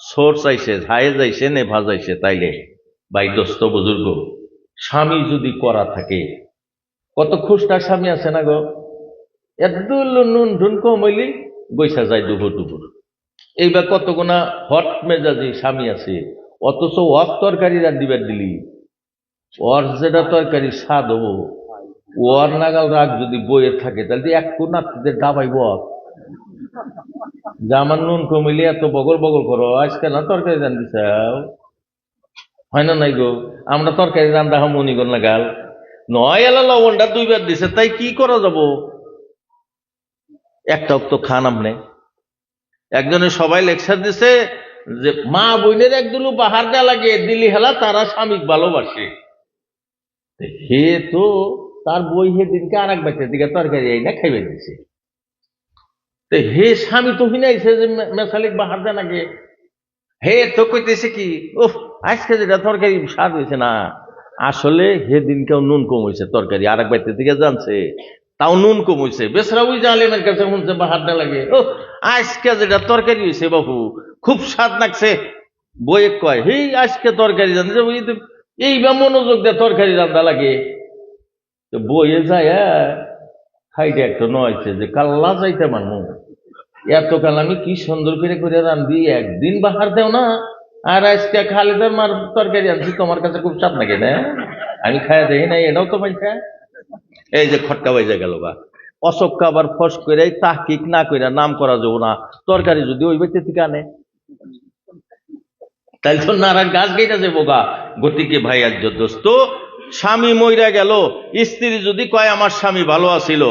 সোর্স আইসে, হায়েজ আইসে, নেভাজ আইসে, তাইলে ভাই দোস্ত বুজুর্গ, স্বামী যদি করা থাকে, কত খুশটা স্বামী আছে না গো, একদুল নুন ঢুন কমইলি বৈশা যায় দুপুর দুপুর। এইবার কত গোনা হট মেজাজি স্বামী আছে, অথচ ওর তরকারি দিবার দিলি, ওর যেটা তরকারি স্বাদ হবো, ওর নাগাল রাগ যদি বইয়ে থাকে, তাহলে এক নাতিদের ডাবাইব যে আমার নুন কমিলে এত বগল বগল করো, আজকে না তরকারি রান্ধি চাও, হয় না নাই গো? আমরা তরকারি রান্ধা মনি গো নাগাল, নয় এলা লবণটা 2 বার দিছে, তাই কি করা যাব? একটা তো খান আমনে। একজনে সবাই লেকচার দিছে যে মা বোনের একদুলু বাহার দেয়া লাগে, দিলি হেলা তারা স্বামী ভালোবাসে। হে তো তার বই হে দিনকে আর এক বাচ্চার দিকে তরকারি এই না খাইবে দিছে, হে স্বামী তো হিনাইছে যে মেসালিক বাহার দেয়া লাগে। হে তো কইতেছে কি, ওহ আজকে যেটা তরকারি স্বাদ হয়েছে না, আসলে সেদিনকেও নুন কম হয়েছে তরকারি, আর এক বাড়িতে থেকে জানছে, তাও নুন কম হয়েছে। বেসরা ওই যে আলিমের কাছে শুনছে বা হাত না লাগে, ও আজকে যেটা তরকারি হয়েছে বাবু খুব স্বাদ লাগছে। বইয়ে কয় হেই আজকে তরকারি রান্ধছে, এই বা মনোযোগ দিয়ে তরকারি রান্ধা লাগে। তো বইয়ে যায় খাইতে একটা নয়ছে যে কাল্লা যাইতে মানু, এতকাল আমি কি সুন্দর করে করে রান্ধি, একদিন বাহার দেও না, আর আজকে খালিদার মার তরকারি আনছি, তোমার কাছে খুব স্বাদ লাগে না, আমি খাইয়া দেখি না, এটাও তো পাইছা। এই যে খটকা বাইজা গেল বা অশোককে আবার ফস করে তাহকিক না কইরা নাম করা যাবো না, তরকারি যদি ওই ব্যক্তি থেকে আনে তাই তো নারায়ণ গাছ গেটা যাবো গা। গতিকে ভাই আজ দোস্ত, স্বামী মইরা গেল, স্ত্রী যদি কয় আমার স্বামী ভালো আছিল,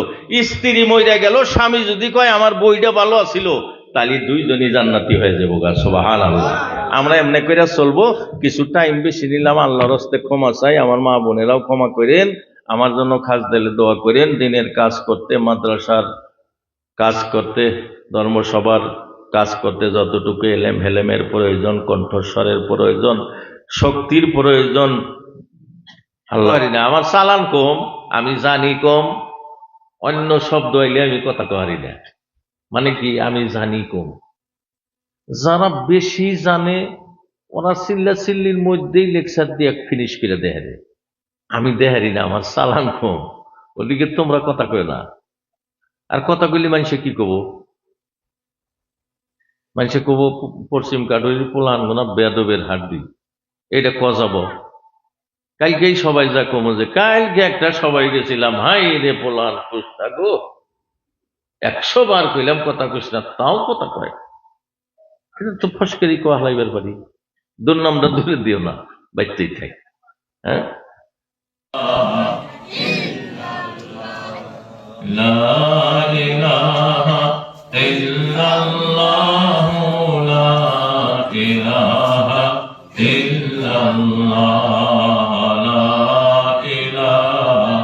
স্ত্রী মইরা গেল, স্বামী যদি কয় আমার বইটা ভালো আছিল, তাহলে দুইজনই জান্নাতি হয়ে যাবো গা। সুবহানাল্লাহ। আমরা এমনি করে চলবো। কিছু টাইম বেশি নিলাম, আল্লাহর হস্তে ক্ষমা চাই। আমার মা বোনেরাও ক্ষমা করেন, আমার জন্য খাস দিলে দোয়া করেন। দিনের কাজ করতে, মাদ্রাসার কাজ করতে, ধর্মসভার কাজ করতে যতটুকু এলেম হেলেমের প্রয়োজন, কণ্ঠস্বরের প্রয়োজন, শক্তির প্রয়োজন, আল্লাহ না। আমার চালান কম, আমি জানি কম, অন্য শব্দ এলে আমি কথা কহারি না। মানে কি, আমি জানি কম। যারা বেশি জানে ওরা চিল্লা চিল্লির মধ্যেই লেকচার দিয়ে ফিনিশ করে দেহারে, আমি দেহারি না, আমার চালান কম। ওদিকে তোমরা কথা কয় না, আর কথা কইলে মানুষে কি কব, মানুষে কব পশ্চিম কাঠুরির পোলান গোনা বেদবের হাড্ডি, এটা কজাব। কালকেই সবাই যা কমো যে কালকে একটা সবাই গেছিলাম, হাই রে পোলান কুস্তা গো, 100 বার কইলাম কথা কইস না, তাও কথা কয়। কিন্তু তো ফসকেরই কোয়া হালাইবার পারি, দুর্নামটা দূরে দিও না, বাইতেই থাক। হ্যাঁ, লা ইলাহা ইল্লাল্লাহু, লা ইলাহা ইল্লাল্লাহ, লা ইলাহা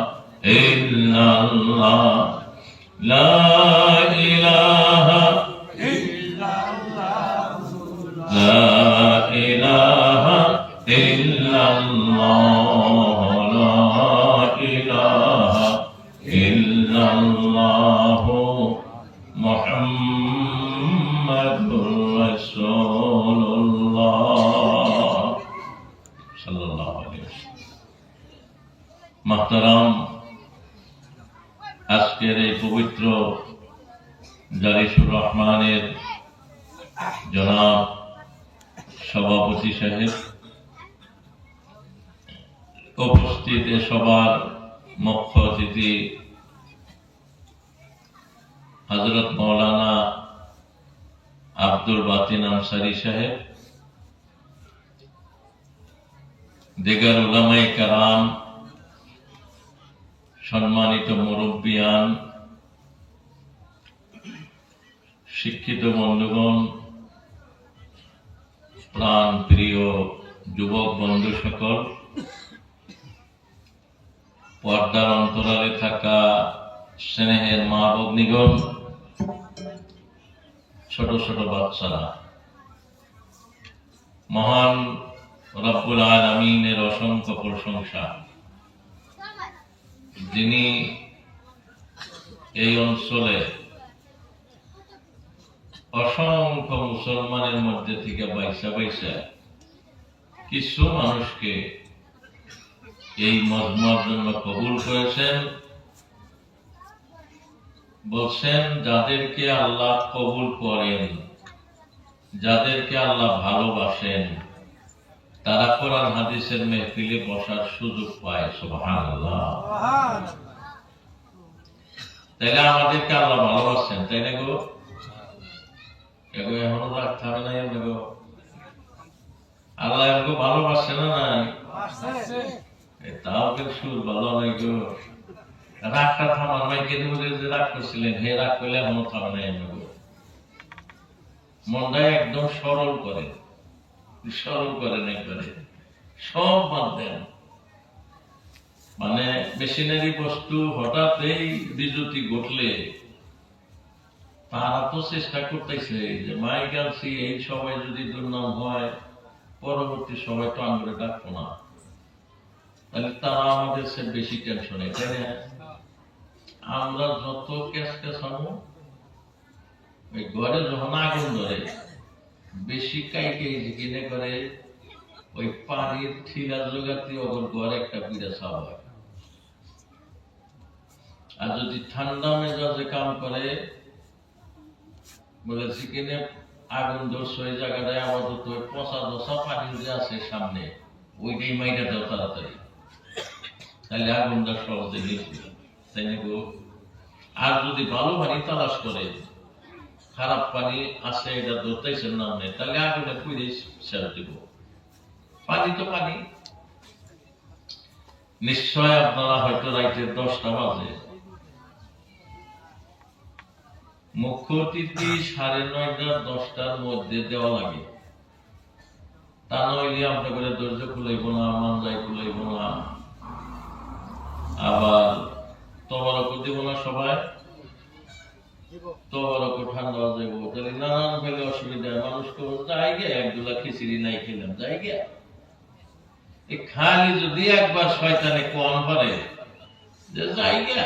ইল্লাল্লাহ, লা ইলাহা লা ইলাহা ইল্লাল্লাহ, লা ইলাহা ইল্লাল্লাহ, মুহাম্মাদুর রাসূলুল্লাহ সাল্লাল্লাহু আলাইহি ওয়াসাল্লাম। মুহতারাম, আজকের এই পবিত্র জালিসুর রহমানের জনাব সভাপতি সাহেব, উপস্থিত সবার মুখ্য অতিথি হযরত মাওলানা আব্দুল বাতিন আনসারী সাহেব, দিগার উলামায়ে কেরাম, সম্মানিত মুরব্বিয়ান, শিক্ষিত বন্ধুগণ, প্রাণ প্রিয় যুবক বন্ধু সকল, পর্দার অন্তরালে থাকা স্নেহের মা ভগ্নীগণ, ছোট ছোট বাচ্চারা, মহান রব্বুল আলামিনের অসংখ্য প্রশংসা, যিনি এই অঞ্চলে অসংখ্য মুসলমানের মধ্যে থেকে বাইসা বাইসা কিছু মানুষকে এই মজমার জন্য কবুল করেছেন। বলছেন যাদেরকে আল্লাহ কবুল করেন, যাদেরকে আল্লাহ ভালোবাসেন, তারা কোরআন হাদিসের মেহফিলে বসার সুযোগ পায়। সুবহানাল্লাহ। তাইলে আমাদেরকে আল্লাহ ভালোবাসেন, তাই না গো? এগো এখনো রাখতে হবে না, এগো আল্লাহ এগো ভালোবাসে না নাই? তাও কিন্তু সুর ভালো নাই গো। রাগটা থামান, মাইকে যে রাগ করছিলেন, হে রাগ করলে এখনো থামে নাই। এগো মনটা একদম সরল করে, সরল করেন, একবারে সব বাদ দেন। মানে মেশিনারি বস্তু হঠাৎ এই বিদ্যুতি ঘটলে তারা তো চেষ্টা করতেছে যে মাইক আনছি, এই সময় যদি দুর্নাম হয় পরবর্তী সময় তো আঙুলে ডাকবো না। তাহলে তারা আমাদের সে বেশি টেনশনে, তাই না? আমরা যত ক্যাশ ক্যাশানো, ওই ঘরে যখন আগুন ধরে বেশি কাইকে কিনে করে ওই পানির ঠিলা জোগাতে ওর ঘরে একটা বিড়া ছাওয়া হয়। আর যদি ঠান্ডা মেজাজে কাম করে, বলে চিকেনে আগুন ধরছে ওই জায়গাটায় আপাতত ওই পচা দশা পানি যে আছে সামনে, ওইটাই মাইটা দাও তাড়াতাড়ি, তাহলে আগুনটা সহজে নিচ্ছে, তাই না গো? আর যদি ভালো পানি তালাশ করে, খারাপ পানি আছে এটা ধরতেছেন না আপনি, তাহলে আগুনে পুড়ে শেষ দিব। পানি তো পানি। নিশ্চয় আপনারা হয়তো রাইতে 10টা বাজে মুখ্য অতিথি 9:30 10টার মধ্যে দেওয়া লাগে, তা নইলে আপনার করে দরজা খুলাইব না, মানজাই খুলাইব না, আবার তবরক দিব না, সবাই তবরক ঠান্ডা যাইব, তাহলে নানান ফেলে অসুবিধা। মানুষ কেউ যাই গে, একদুলা খিচুড়ি নাই খেলাম, যাই গে। খালি যদি একবার শয়তানে কম পারে যে যাই গে,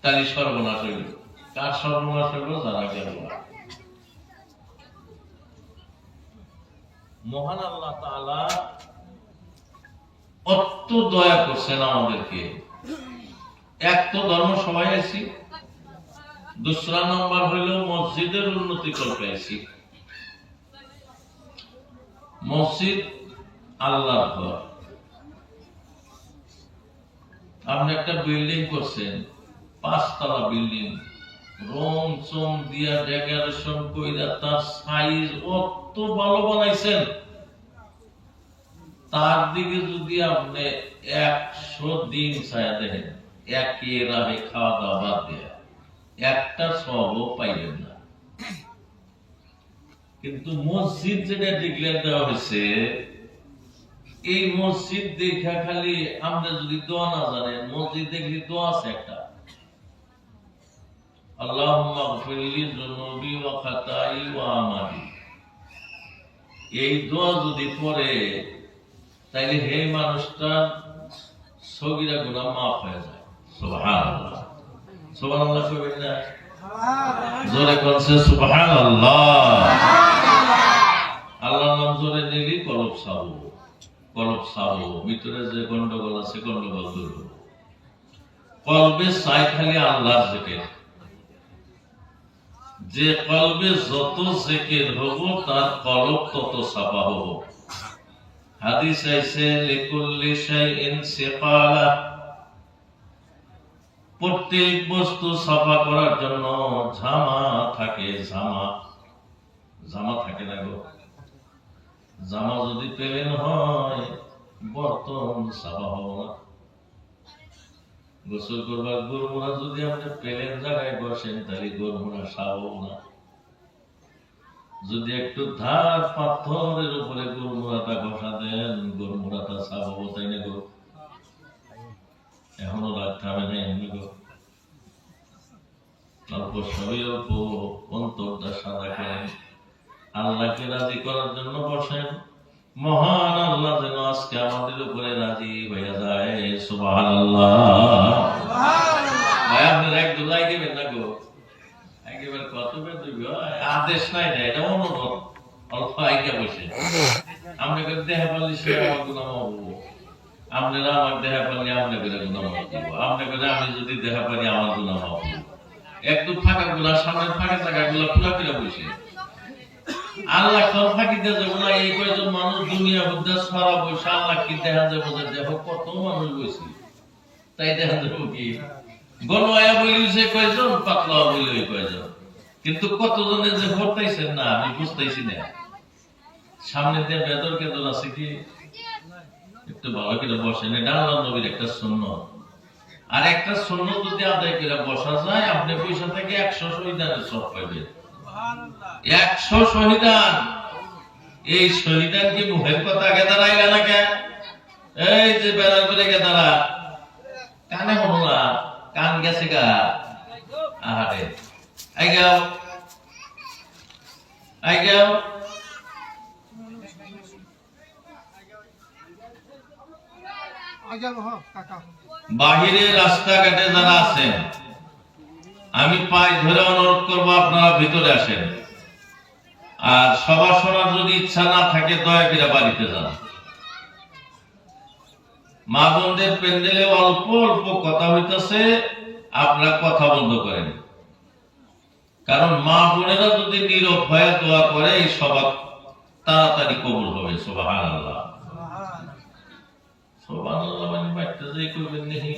তাহলে সর্বনাশ হইল। কার সর্বনাশ হইল? যারা গেল। মহান আল্লাহ তাআলা অত দয়া করছেন আমাদেরকে। এক তো ধর্ম সবাই আছি, দুসরা নম্বর হইল মসজিদের উন্নতি করতে আছি। মসজিদ আল্লাহর ঘর। আপনি একটা বিল্ডিং করছেন, 5 তলা বিল্ডিং, রং চং দিয়া ডেকোরেশন কইরা তার সাইজ অত ভালো বানাইছেন, তার দিকে যদি আপনি 100 দিন ছায়া দেখেন, একই রাহে খাওয়া দাওয়া বাদ দেয়া, একটা সবও পাইবেন না। কিন্তু মসজিদ যেটা ডিক্লেয়ার দেওয়া হয়েছে, এই মসজিদ দেখা খালি আমরা যদি দোয়া না জানেন, মসজিদ দেখলি দোয়া আছে একটা, আল্লাহুম্মা গফিরলি যুনুবি ওয়া খাতাই ওয়া আমালি। এই দোয়া যদি পড়ে, তাইলে হে মানুষটা সগীরা গুনাহ মাফ হয়ে যায়। সুবহানাল্লাহ, সুবহানাল্লাহ কইবেন না? জোরে বলছে সুবহানাল্লাহ। আল্লাহর নাম জোরে নিলি কলব সাবু, কলব সাবু, ভিতরে যে গন্ডগোল আছে গন্ডগোল দূর হবে। কলবে চাই খালি আল্লাহর জিকির। যে কলবে যত জিকির হবো, তার কলব তত সাফা হবো। হাদিস আইছে লিকুল্লি শাইইন সিকালা, প্রত্যেক বস্তু সাফা করার জন্য ঝামা থাকে। ঝামা জামা থাকে না গো। জামা যদি প্লেন হয়, বর্তন সাফা হবো না। গোসল করবার গরমুনা যদি আপনি প্লেন জায়গায় বসেন, তাহলে গরমুনা সাফ না। যদি একটু ধার পাথরের উপরে গরমুনাটা বসা দেন, গরমুনাটা সাফ হবো, তাই না গো? এখনো রাত খাবে না এমনি গো। অল্প সবই অল্প অন্তরটা সাদা করেন, আল্লাহকে রাজি করার জন্য বসেন। মহান আল্লাহ যেন আজকে আমাদের উপরে রাজি হয়ে যায়। সুবহানাল্লাহ। ভাই আপনার এক দুলাই দিবেন না গো, একেবারে কত বের দিব, আদেশ নাই না, এটা অনুরোধ। অল্প আইকা বসে আমরা করে দেখা পারলে সে আমার গুনাহ হবো, আপনারা আমার দেখা পারলে আপনি করে গুনাহ দিব, আপনি করে আমি যদি দেখা পারি আমার গুনাহ হবো। একটু ফাঁকা গুলা, সামনের ফাঁকা জায়গা গুলা পুরা করে বসে আল্লাহ কল ফাঁকি দিয়ে যাবো না। এই কয়জন মানুষ দুনিয়া বুদ্ধা সারা বসে আল্লাহ কি দেখা যাবো, দেখো কত মানুষ বসে, তাই দেখা যাবো কি গনয়া বলিছে কয়জন, পাতলা বলি ওই কয়জন, কিন্তু কতজনের যে ভরতাইছেন না আমি বুঝতেছি না। সামনে দিয়ে বেদর কেদর আছে কি, একটু ভালো করে বসেন। এটা আল্লাহ নবীর একটা সুন্নাত। আর একটা সুন্নাত যদি আদায় করে বসা যায়, আপনি পয়সা থেকে 100 শহীদানের সব পাইবেন। 100 শহীদান। এই শহীদান কি মুখের কথা আগে দাঁড়াইলা না কেন? এই যে বেড়ার করে গে দাঁড়া, কানে হলো না, কান গেছে গা। আহারে আই গাও, আই গাও। বাহিরে রাস্তাঘাটে যারা আছেন, আমি পায়ে ধরে অনুরোধ করবো আপনারা ভিতরে আসেন। আর সবার শোনার যদি ইচ্ছা না থাকে দয়া করে বাড়িতে যান। মা বোনদের প্যান্ডেলে অল্প অল্প কথা হইতেছে, আপনারা কথা বন্ধ করেন। কারণ মা বোনেরা যদি নীরব ভয়ে দোয়া করে এই সভা তাড়াতাড়ি কবুল হবে। সুবহানাল্লাহ, সুবহানাল্লাহ মানে বাইতে যাই কইবেন নাকি?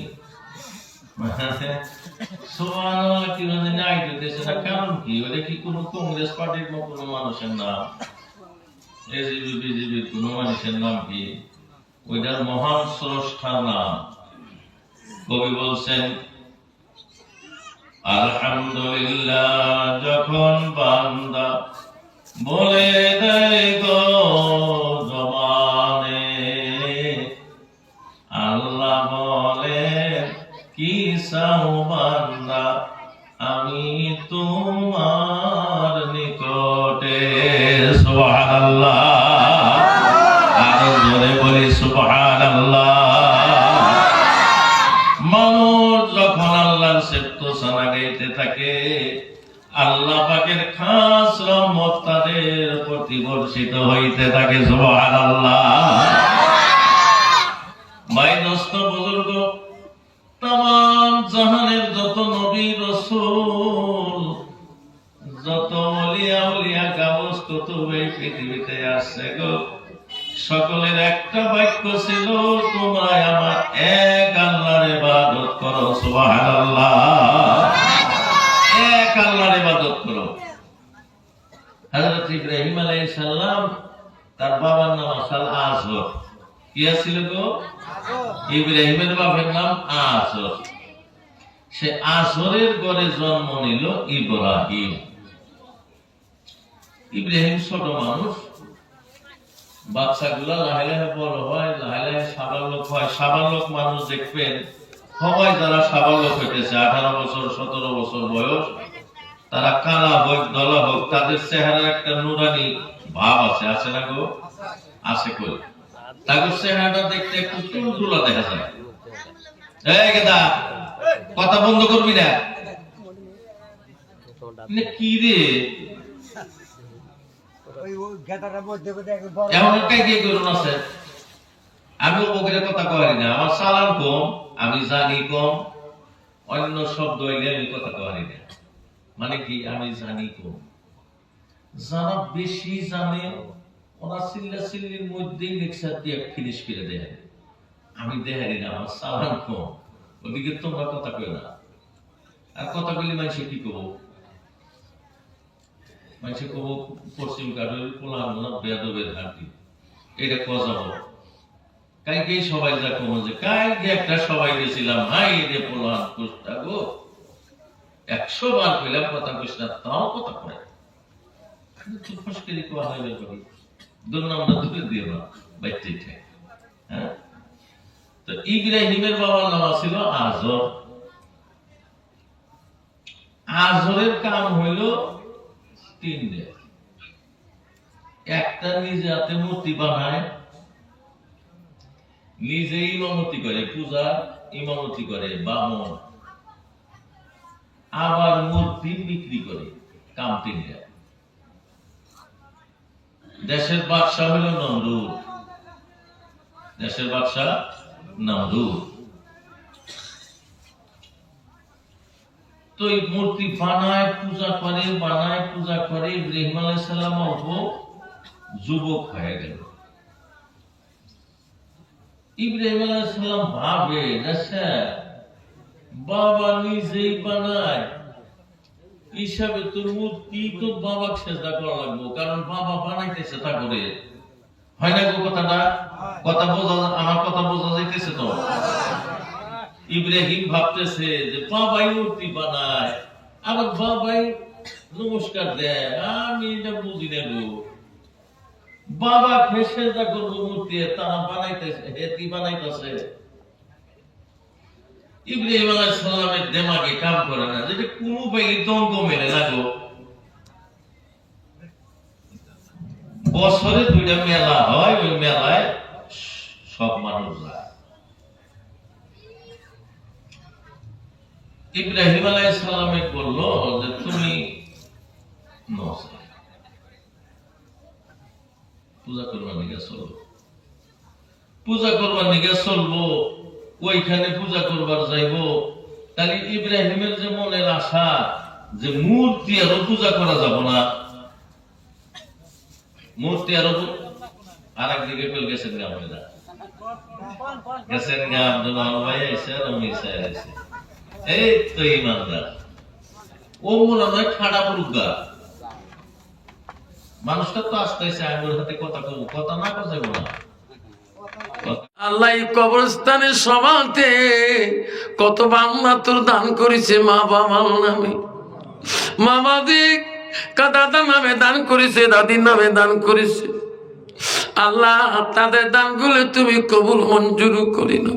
সুবহানাল্লাহ কি মানে নাই দিতেছে না, কারণ কি? ওটা কি কোনো কংগ্রেস পার্টির কোনো মানুষের নাম? এজিবি বিজেপির কোনো মানুষের নাম কি? ওইটার মহান স্রষ্টার নাম। কবি বলছেন, আলহামদুলিল্লাহ যখন বান্দা বলে দেয় গো জবানে, আল্লাহ বলে কি চাও বান্দা আমি তোমার নিকটে। সুবহানাল্লাহ, আরো জোরে বলি সুবহানাল্লাহ। মানুষ যখন আল্লাহর সেপ্তসানা গাইতে থাকে, আল্লাহ পাকের খাস রহমত তাদের প্রতি বর্ষিত হইতে থাকে। সুবহানাল্লাহ। ভাই দোস্ত বুজুর্গ, তামাম জাহানের যত নবী রাসূল, যত ওলিয়া উলিয়া গাবস কুতুব এই পৃথিবীতে আসছে গো, সকলের একটা বাক্য ছিল, তোমরা আমার এক আল্লাহর ইবাদত করো। সুবহানাল্লাহ, এক আল্লাহর ইবাদত করো। হযরত ইব্রাহিম আলাইহিস সালাম, তার বাবার নাম আসল আযর। কি ছিল গো? ইব্রাহিমের বাবার নাম আযর। সে আযরের ঘরে জন্ম নিল ইব্রাহিম। ইব্রাহিম ছোট মানুষ, বাচ্চাগুলা লাহে লাহে বড় হয়, লাহে লাহে সাবালক হয়। সাবালক মানুষ দেখবেন, সবাই যারা সাবালক হইতেছে 18 বছর 17 বছর বয়স, তারা কালা হোক দলা হোক, তাদের চেহারার একটা নুরানি ভাব আছে। আছে না গো? আছে কই? তাদের চেহারাটা দেখতে একটু তুলতুলা দেখা যায়। এই গেদা, কথা বন্ধ করবি না। কি রে আমি ওকে কথা কই না, আমার সালাম কম, আমি জানি কম, অন্য শব্দ হইলে আমি কথা কই না। মানে কি? আমি জানি কম। যারা বেশি জানে ওরা চিল্লা চিল্লির মধ্যেই লেকচার দিয়ে ফিনিশ করে দেয়। আমি দেখারি না, আমার সালাম কম, ওদিকে তোমরা কথা কই না। আর কথা বলি মানুষে কি কব? মানুষে কব পশ্চিম কাঠের পোলানো বেদবের হাঁটি, এটা কজাব। কালকে সবাই যা কম যে কালকে একটা সবাই গেছিলাম, হাই রে পোলান কুষ্টা গো, 100 বার কইলাম কথা কইস না, তাও কথা কয়। ফসকেরি কোয়া হইবে করি, দুর্নামটা তুলে দিও না, বাইতে ঠিক। হ্যাঁ, তো ইব্রাহিমের বাবার নাম ছিল আযর। আযরের কাম হইল 3 একটা নিজে হাতে মূর্তি বানায়, নিজে ইমামতি করে, পূজা ইমামতি করে বামন, আবার মূর্তি বিক্রি করে। কাম 3। দেশের বাদশা হইল নমরুদ। দেশের বাদশা নমরুদ। তো এই মূর্তি বানায় পূজা করে, বানায় পূজা করে। ইব্রাহিম আলাইহিস সালাম অল্প যুবক হয়ে গেল। ইব্রাহিম আলাইহিস সালাম ভাবে, বাবা নিজেই বানায়, হিসাবে তোর মূর্তি তো বাবাকে সেজদা করা লাগবো, কারণ বাবা বানাইতেছে তা করে। হয় না গো কথাটা? কথা বোঝা, আমার কথা বোঝা যাইতেছে তো? ইব্রাহিম ভাবতেছে যে বাবাই মূর্তি বানায়, আবার বাবাই নমস্কার দেয়, আমি এটা বুঝি না গো। বাবা সেজদা করবো মূর্তি, তারা বানাইতেছে, হেতি বানাইতেছে। ইব্রাহিম আলাইহিস সালামের দিমাগে কাম করে না, যেটা কোনো ভাবে দ্বন্দ্ব মেলে না গো। বছরে 2টা মেলা হয়, ওই মেলায় সব মানুষ যায়। ইব্রাহিম আলাইহিস সালামে বললো যে তুমি পূজা করবার নিকে চলবো, পূজা করবার নিকে চলবো, ওইখানে পূজা করবার যাইবো। তাহলে ইব্রাহিমের যে মনের আশা যে মূর্তি আরো পূজা করা যাব না, মূর্তি আরো আর একদিকে ফেল গেছেন গা, আমরা গেছেন গা আব্দুল ভাই আইসে আর আমি আইসে, এই তো ইমানদার ও মনে হয় খাড়া পড়ুক। মানুষটা তো আসতে আসে আঙ্গুর হাতে কথা কব, কথা না কথা যাবো না। আল্লাহ কবরস্থানের সভাতে কত বাংলা তোর দান করেছে মা বাবার নামে, মা বাবা দাদার নামে দান করেছে, দাদির নামে দান করেছে। আল্লাহ তাদের দানগুলো তুমি কবুল মঞ্জুর করি না।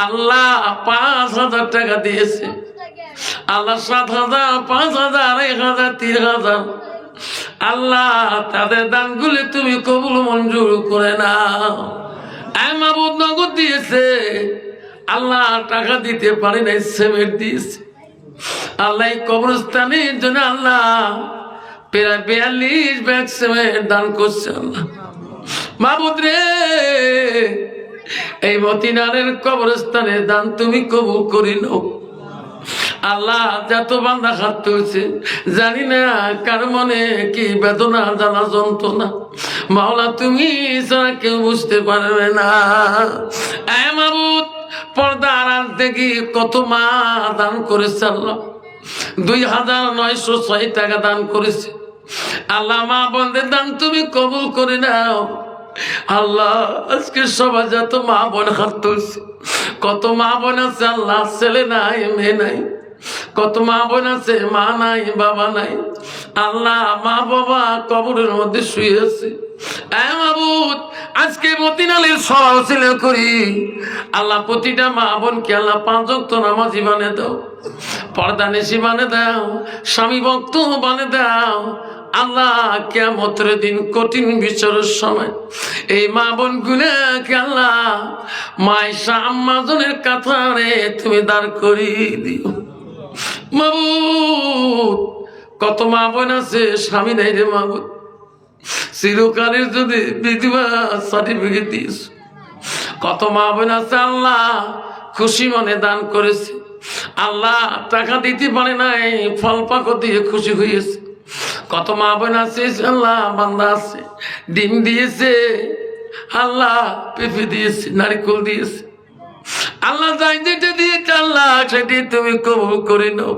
আল্লাহ 5,000 টাকা দিয়েছে, আল্লাহ 7,000, 5,000, 1,000, 3,000, আল্লাহ তাদের দানগুলো তুমি কবুল মঞ্জুর করে নাও। মাবুদ নগদ দিয়েছে, আল্লাহ টাকা দিতে পারি নাই, সিমেন্ট দিয়েছে। আল্লাহ কবরস্থানের জন্য আল্লাহ প্রায় 42 ব্যাগ সিমেন্ট দান করছে। আল্লাহ মাবুদ রে, এই মতিনারের কবরস্থানের দান তুমি কবুল করি নাও। আল্লাহ যত বান্দা হাত তুলছে, জানি না কার মনে কি বেদনা, জানা যন্ত্রণা, মাওলা তুমি ছাড়া কেউ বুঝতে পারবে না। মাবুদ পর্দা আড়াল থেকে কত মা দান করেছে, আল্লাহ 2,906 টাকা দান করেছে। আল্লাহ মা বোনদের দান তুমি কবুল করে নাও। আল্লাহ আজকে সবাই যত মা বোন হাত তুলছে, কত মা বোন আছে আল্লাহ ছেলে নাই মেয়ে নাই, কত মা বোন আছে মা নাই বাবা নাই। আল্লাহ মা বাবা কবরের মধ্যে শুয়ে আছে। মাবুদ আজকে মতিনালের সভা ছিল করি, আল্লাহ প্রতিটা মা বোনকে আল্লাহ 5 ওয়াক্ত নামাজি বানিয়ে দাও, পর্দানিশী বানিয়ে দাও, স্বামী ভক্ত বানিয়ে দাও। আল্লাহ কিয়ামতের দিন কঠিন বিচারের সময় এই মা বোন গুলোকে আল্লাহ মায়েশা আম্মাজনের কাতারে তুমি দাঁড় করিয়ে দিও। মাবুদ কত মা বোন আছে স্বামী নাই রে মাবুদ, চিরকালের যদি বিধবা সার্টিফিকেট দিস। কত মা বোন আছে আল্লাহ খুশি মনে দান করেছে, আল্লাহ টাকা দিতে পারে নাই, ফল পাকো দিয়ে খুশি হয়েছে। কত মা বোন আছে আল্লাহ বান্দা আছে ডিম দিয়েছে, আল্লাহ পেঁপে দিয়েছে, নারিকেল দিয়েছে। আল্লাহ যাই যেটা দিয়েছে আল্লাহ সেটি তুমি কবুল করে নাও।